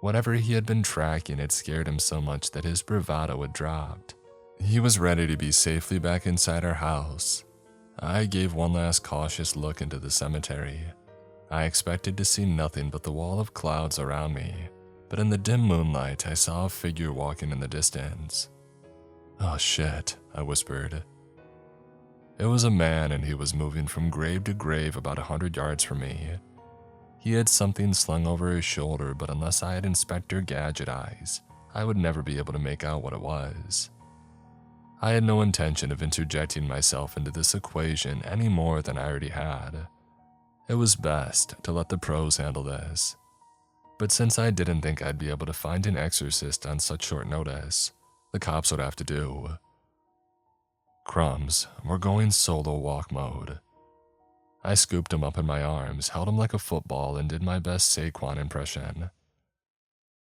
S1: Whatever he had been tracking had scared him so much that his bravado had dropped. He was ready to be safely back inside our house. I gave one last cautious look into the cemetery. I expected to see nothing but the wall of clouds around me, but in the dim moonlight I saw a figure walking in the distance. Oh shit, I whispered. It was a man and he was moving from grave to grave about 100 yards from me. He had something slung over his shoulder, but unless I had Inspector Gadget eyes, I would never be able to make out what it was. I had no intention of interjecting myself into this equation any more than I already had. It was best to let the pros handle this. But since I didn't think I'd be able to find an exorcist on such short notice, the cops would have to do. Crumbs, we're going solo walk mode. I scooped him up in my arms, held him like a football, and did my best Saquon impression.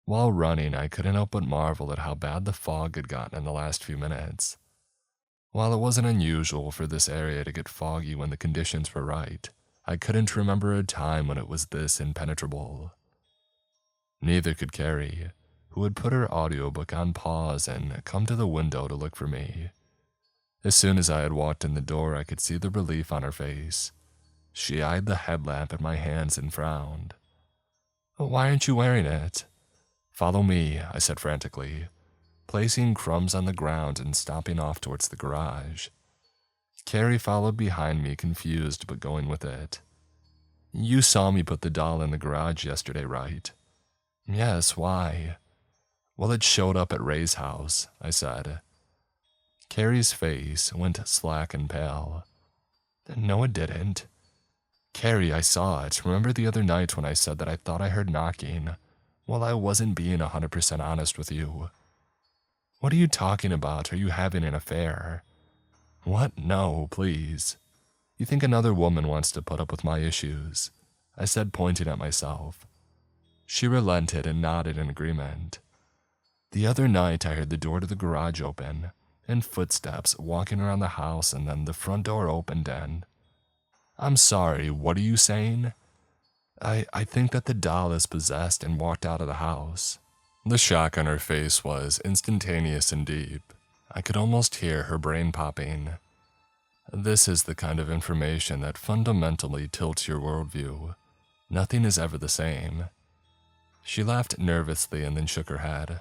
S1: While running, I couldn't help but marvel at how bad the fog had gotten in the last few minutes. While it wasn't unusual for this area to get foggy when the conditions were right, I couldn't remember a time when it was this impenetrable. Neither could Carrie, who had put her audiobook on pause and come to the window to look for me. As soon as I had walked in the door, I could see the relief on her face. She eyed the headlamp in my hands and frowned. Why aren't you wearing it? Follow me, I said frantically, placing Crumbs on the ground and stomping off towards the garage. Carrie followed behind me, confused but going with it. You saw me put the doll in the garage yesterday, right? Yes, why? Well, it showed up at Ray's house, I said. Carrie's face went slack and pale. No, it didn't. Carrie, I saw it. Remember the other night when I said that I thought I heard knocking? Well, I wasn't being 100% honest with you. What are you talking about? Are you having an affair? What? No, please. You think another woman wants to put up with my issues? I said, pointing at myself. She relented and nodded in agreement. The other night I heard the door to the garage open, and footsteps walking around the house, and then the front door opened and... I'm sorry, what are you saying? I think that the doll is possessed and walked out of the house. The shock on her face was instantaneous and deep. I could almost hear her brain popping. This is the kind of information that fundamentally tilts your worldview. Nothing is ever the same. She laughed nervously and then shook her head.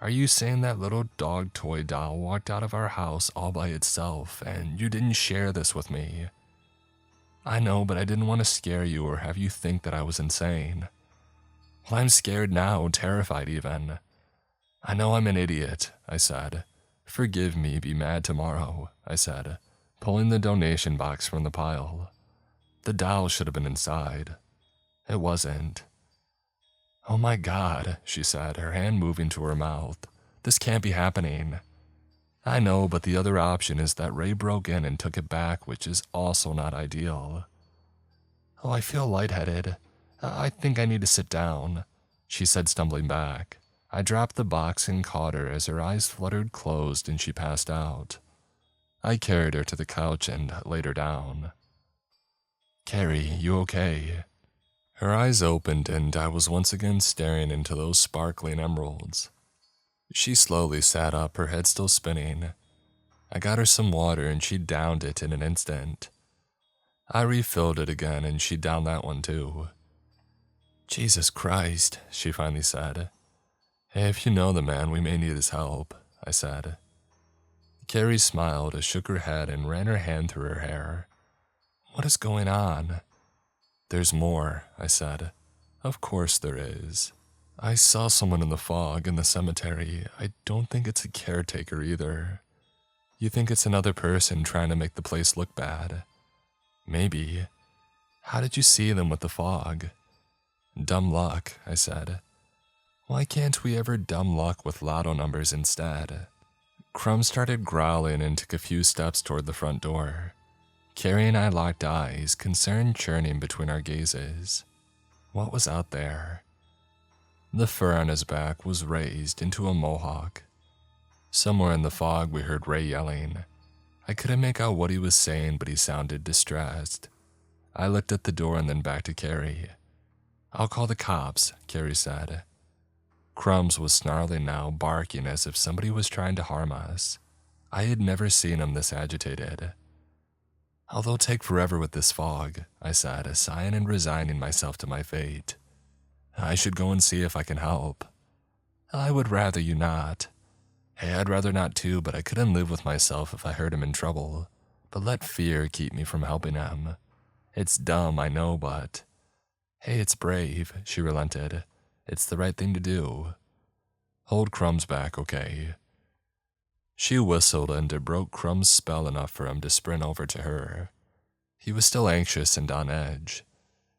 S1: Are you saying that little dog toy doll walked out of our house all by itself and you didn't share this with me? I know, but I didn't want to scare you or have you think that I was insane. Well, I'm scared now, terrified even. I know I'm an idiot, I said. Forgive me, be mad tomorrow, I said, pulling the donation box from the pile. The doll should have been inside. It wasn't. Oh my God, she said, her hand moving to her mouth. This can't be happening. I know, but the other option is that Ray broke in and took it back, which is also not ideal. Oh, I feel lightheaded. I think I need to sit down, she said, stumbling back. I dropped the box and caught her as her eyes fluttered closed and she passed out. I carried her to the couch and laid her down. Carrie, you okay? Her eyes opened and I was once again staring into those sparkling emeralds. She slowly sat up, her head still spinning. I got her some water and she downed it in an instant. I refilled it again and she downed that one too. Jesus Christ, she finally said. Hey, if you know the man, we may need his help, I said. Carrie smiled, shook her head, and ran her hand through her hair. What is going on? There's more, I said. Of course there is. I saw someone in the fog in the cemetery. I don't think it's a caretaker either. You think it's another person trying to make the place look bad? Maybe. How did you see them with the fog? Dumb luck, I said. Why can't we ever dumb luck with lotto numbers instead? Crumb started growling and took a few steps toward the front door. Carrie and I locked eyes, concern churning between our gazes. What was out there? The fur on his back was raised into a mohawk. Somewhere in the fog we heard Ray yelling. I couldn't make out what he was saying, but he sounded distressed. I looked at the door and then back to Carrie. I'll call the cops, Carrie said. Crumbs was snarling now, barking as if somebody was trying to harm us. I had never seen him this agitated. They'll take forever with this fog, I said, sighing and resigning myself to my fate. I should go and see if I can help. I would rather you not. Hey, I'd rather not too, but I couldn't live with myself if I heard him in trouble. But let fear keep me from helping him. It's dumb, I know, but... Hey, it's brave, she relented. It's the right thing to do. Hold Crumbs back, okay? She whistled and it broke Crumb's spell enough for him to sprint over to her. He was still anxious and on edge.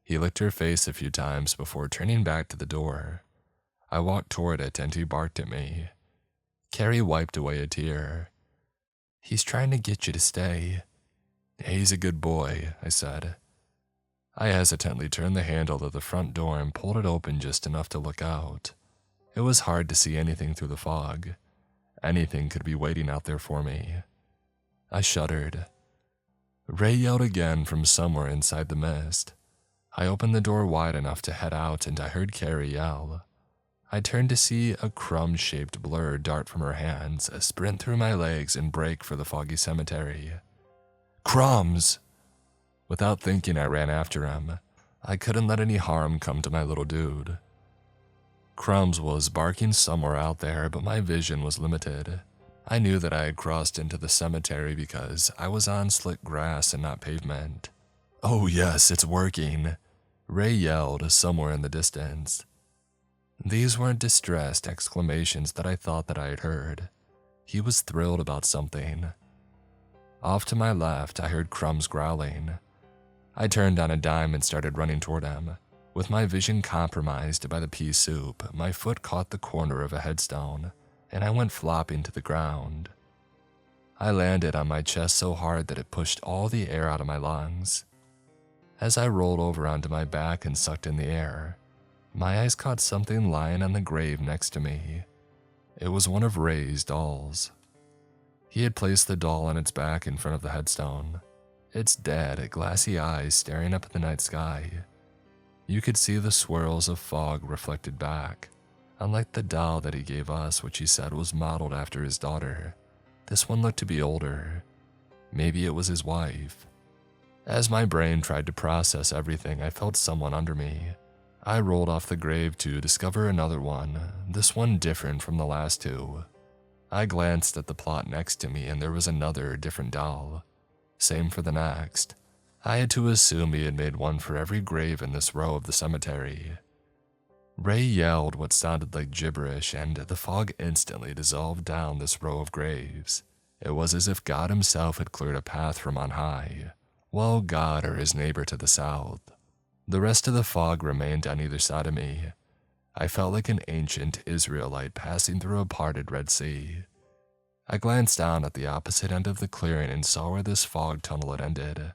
S1: He licked her face a few times before turning back to the door. I walked toward it and he barked at me. Carrie wiped away a tear. He's trying to get you to stay. He's a good boy, I said. I hesitantly turned the handle of the front door and pulled it open just enough to look out. It was hard to see anything through the fog. Anything could be waiting out there for me. I shuddered. Ray yelled again from somewhere inside the mist. I opened the door wide enough to head out and I heard Carrie yell. I turned to see a crumb-shaped blur dart from her hands, sprint through my legs and break for the foggy cemetery. Crumbs! Without thinking, I ran after him. I couldn't let any harm come to my little dude. Crumbs was barking somewhere out there, but my vision was limited. I knew that I had crossed into the cemetery because I was on slick grass and not pavement. Oh yes, it's working, Ray yelled somewhere in the distance. These weren't distressed exclamations that I thought that I had heard. He was thrilled about something. Off to my left, I heard Crumbs growling. I turned on a dime and started running toward him. With my vision compromised by the pea soup, my foot caught the corner of a headstone, and I went flopping to the ground. I landed on my chest so hard that it pushed all the air out of my lungs. As I rolled over onto my back and sucked in the air, my eyes caught something lying on the grave next to me. It was one of Ray's dolls. He had placed the doll on its back in front of the headstone, its dead, glassy eyes staring up at the night sky. You could see the swirls of fog reflected back. Unlike the doll that he gave us, which he said was modeled after his daughter, this one looked to be older. Maybe it was his wife. As my brain tried to process everything, I felt someone under me. I rolled off the grave to discover another one, this one different from the last two. I glanced at the plot next to me and there was another different doll. Same for the next. I had to assume he had made one for every grave in this row of the cemetery. Ray yelled what sounded like gibberish, and the fog instantly dissolved down this row of graves. It was as if God himself had cleared a path from on high. Well, God or his neighbor to the south. The rest of the fog remained on either side of me. I felt like an ancient Israelite passing through a parted Red Sea. I glanced down at the opposite end of the clearing and saw where this fog tunnel had ended.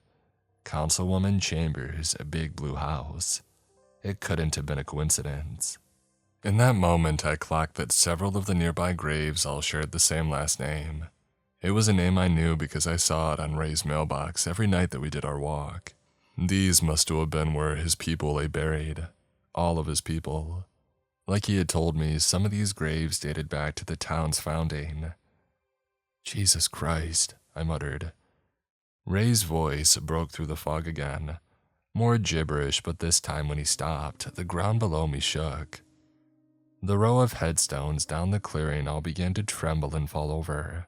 S1: Councilwoman Chambers' big blue house. It couldn't have been a coincidence. In that moment, I clocked that several of the nearby graves all shared the same last name. It was a name I knew because I saw it on Ray's mailbox every night that we did our walk. These must have been where his people lay buried. All of his people. Like he had told me, some of these graves dated back to the town's founding. Jesus Christ, I muttered. Ray's voice broke through the fog again. More gibberish, but this time when he stopped, the ground below me shook. The row of headstones down the clearing all began to tremble and fall over.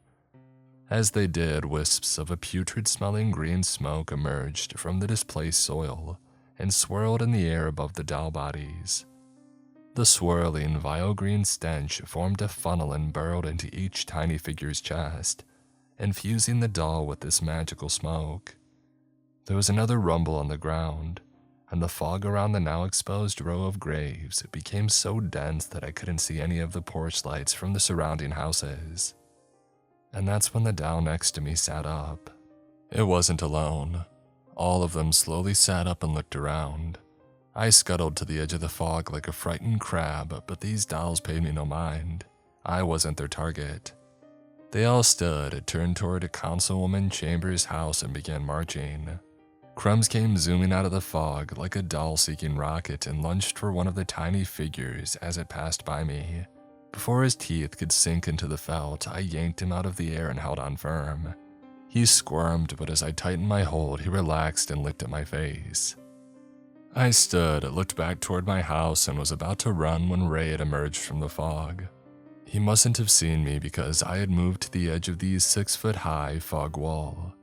S1: As they did, wisps of a putrid-smelling green smoke emerged from the displaced soil and swirled in the air above the doll bodies. The swirling, vile green stench formed a funnel and burrowed into each tiny figure's chest, infusing the doll with this magical smoke. There was another rumble on the ground, and the fog around the now exposed row of graves became so dense that I couldn't see any of the porch lights from the surrounding houses. And that's when the doll next to me sat up. It wasn't alone. All of them slowly sat up and looked around. I scuttled to the edge of the fog like a frightened crab, but these dolls paid me no mind. I wasn't their target. They all stood, turned toward Councilwoman Chambers' house and began marching. Crumbs came zooming out of the fog like a doll-seeking rocket and lunged for one of the tiny figures as it passed by me. Before his teeth could sink into the felt, I yanked him out of the air and held on firm. He squirmed, but as I tightened my hold, he relaxed and licked at my face. I stood, looked back toward my house, and was about to run when Ray had emerged from the fog. He mustn't have seen me because I had moved to the edge of the 6-foot-high fog wall.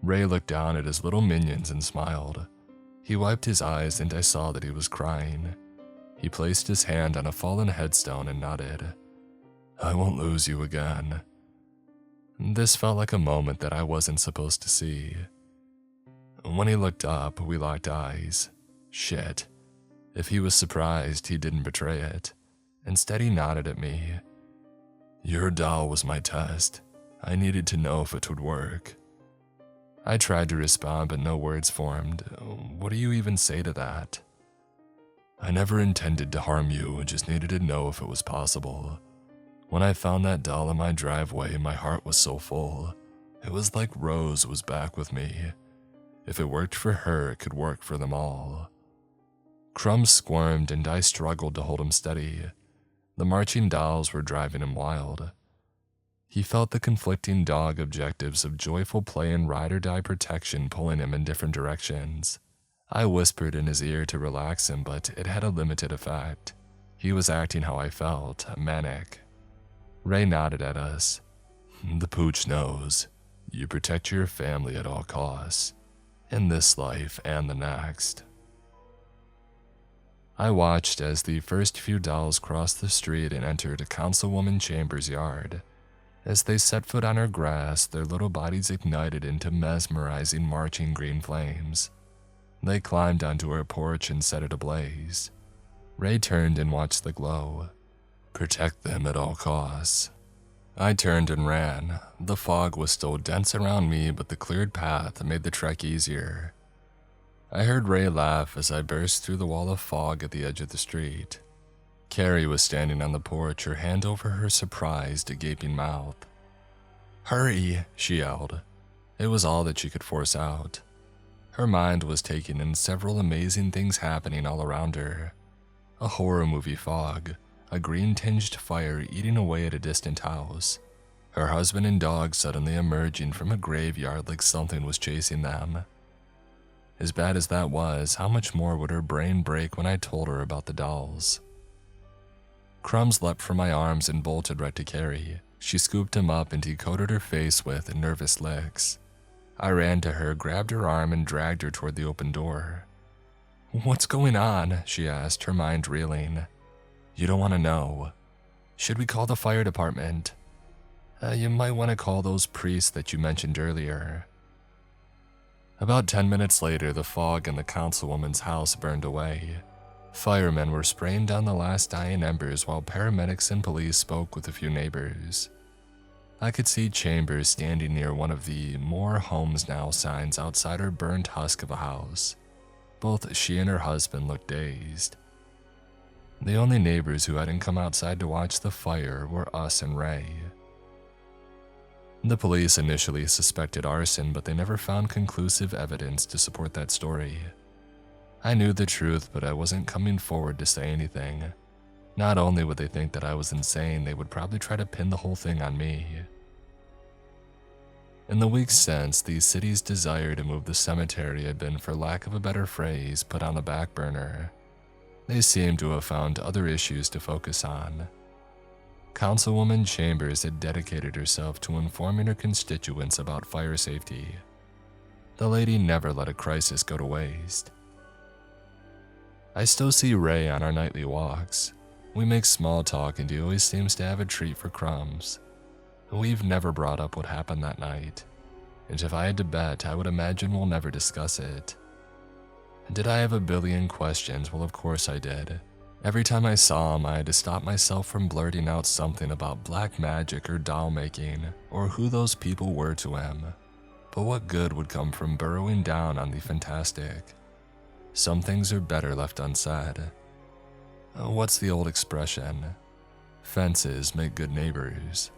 S1: Ray looked down at his little minions and smiled. He wiped his eyes and I saw that he was crying. He placed his hand on a fallen headstone and nodded. I won't lose you again. This felt like a moment that I wasn't supposed to see. When he looked up, we locked eyes. Shit. If he was surprised, he didn't betray it. Instead, he nodded at me. Your doll was my test. I needed to know if it would work. I tried to respond, but no words formed. What do you even say to that? I never intended to harm you, just needed to know if it was possible. When I found that doll in my driveway, my heart was so full. It was like Rose was back with me. If it worked for her, it could work for them all. Crumbs squirmed and I struggled to hold him steady. The marching dolls were driving him wild. He felt the conflicting dog objectives of joyful play and ride-or-die protection pulling him in different directions. I whispered in his ear to relax him, but it had a limited effect. He was acting how I felt, manic. Ray nodded at us. The pooch knows. You protect your family at all costs, in this life and the next. I watched as the first few dolls crossed the street and entered Councilwoman Chambers' yard. As they set foot on her grass, their little bodies ignited into mesmerizing marching green flames. They climbed onto her porch and set it ablaze. Ray turned and watched the glow. Protect them at all costs. I turned and ran. The fog was still dense around me, but the cleared path made the trek easier. I heard Ray laugh as I burst through the wall of fog at the edge of the street. Carrie was standing on the porch, her hand over her surprised, gaping mouth. Hurry, she yelled. It was all that she could force out. Her mind was taking in several amazing things happening all around her. A horror movie fog, a green-tinged fire eating away at a distant house, her husband and dog suddenly emerging from a graveyard like something was chasing them. As bad as that was, how much more would her brain break when I told her about the dolls? Crumbs leapt from my arms and bolted right to Carrie. She scooped him up and he coated her face with nervous licks. I ran to her, grabbed her arm, and dragged her toward the open door. What's going on? She asked, her mind reeling. You don't want to know. Should we call the fire department? You might want to call those priests that you mentioned earlier. About 10 minutes later, the fog in the councilwoman's house burned away. Firemen were spraying down the last dying embers while paramedics and police spoke with a few neighbors. I could see Chambers standing near one of the "More Homes Now" signs outside her burnt husk of a house. Both she and her husband looked dazed. The only neighbors who hadn't come outside to watch the fire were us and Ray. The police initially suspected arson, but they never found conclusive evidence to support that story. I knew the truth, but I wasn't coming forward to say anything. Not only would they think that I was insane, they would probably try to pin the whole thing on me. In the weeks since, the city's desire to move the cemetery had been, for lack of a better phrase, put on the back burner. They seemed to have found other issues to focus on. Councilwoman Chambers had dedicated herself to informing her constituents about fire safety. The lady never let a crisis go to waste. I still see Ray on our nightly walks. We make small talk and he always seems to have a treat for crumbs. We've never brought up what happened that night, and if I had to bet, I would imagine we'll never discuss it. Did I have a billion questions? Well, of course I did. Every time I saw him, I had to stop myself from blurting out something about black magic or doll making, or who those people were to him. But what good would come from burrowing down on the fantastic? Some things are better left unsaid. What's the old expression? Fences make good neighbors.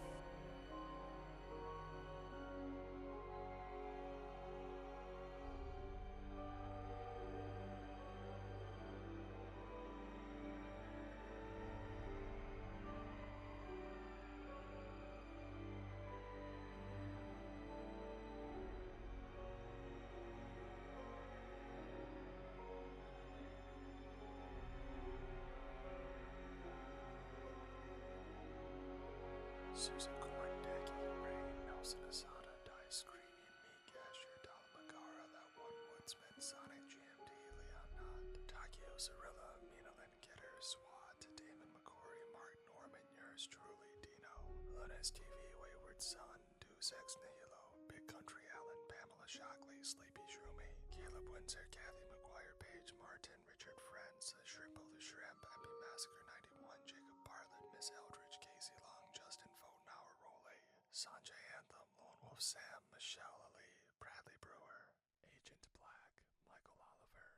S1: Susan Corn, Decky, Ray, Nelson Asada, Dice, Creamy, Me, Cashier, Donna Magara, That One Woodsman, Sonic, GMD, Leon Knott, Takio Zarilla, Mina Lynn Kidder, SWAT, Damon McCory, Mark Norman, yours truly, Dino, Lunas TV, Wayward Son, Deus Ex Nihilo, Big Country Allen, Pamela Shockley, Sleepy Shroomy, Caleb Windsor, Kathy McGuire, Paige Martin, Richard Friends, Shrimple the Shrimp, Epi Massacre 91, Jacob Bartlett, Miss Eldridge, Casey Long, Justin Fotenauer, Roley, Sanjay Anthem, Lone Wolf Sam, Michelle Ali, Bradley Brewer, Agent Black, Michael Oliver,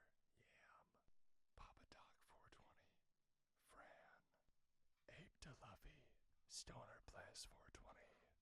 S1: Yam, Papa Doc 420, Fran, Ape DeLuffy, Stoner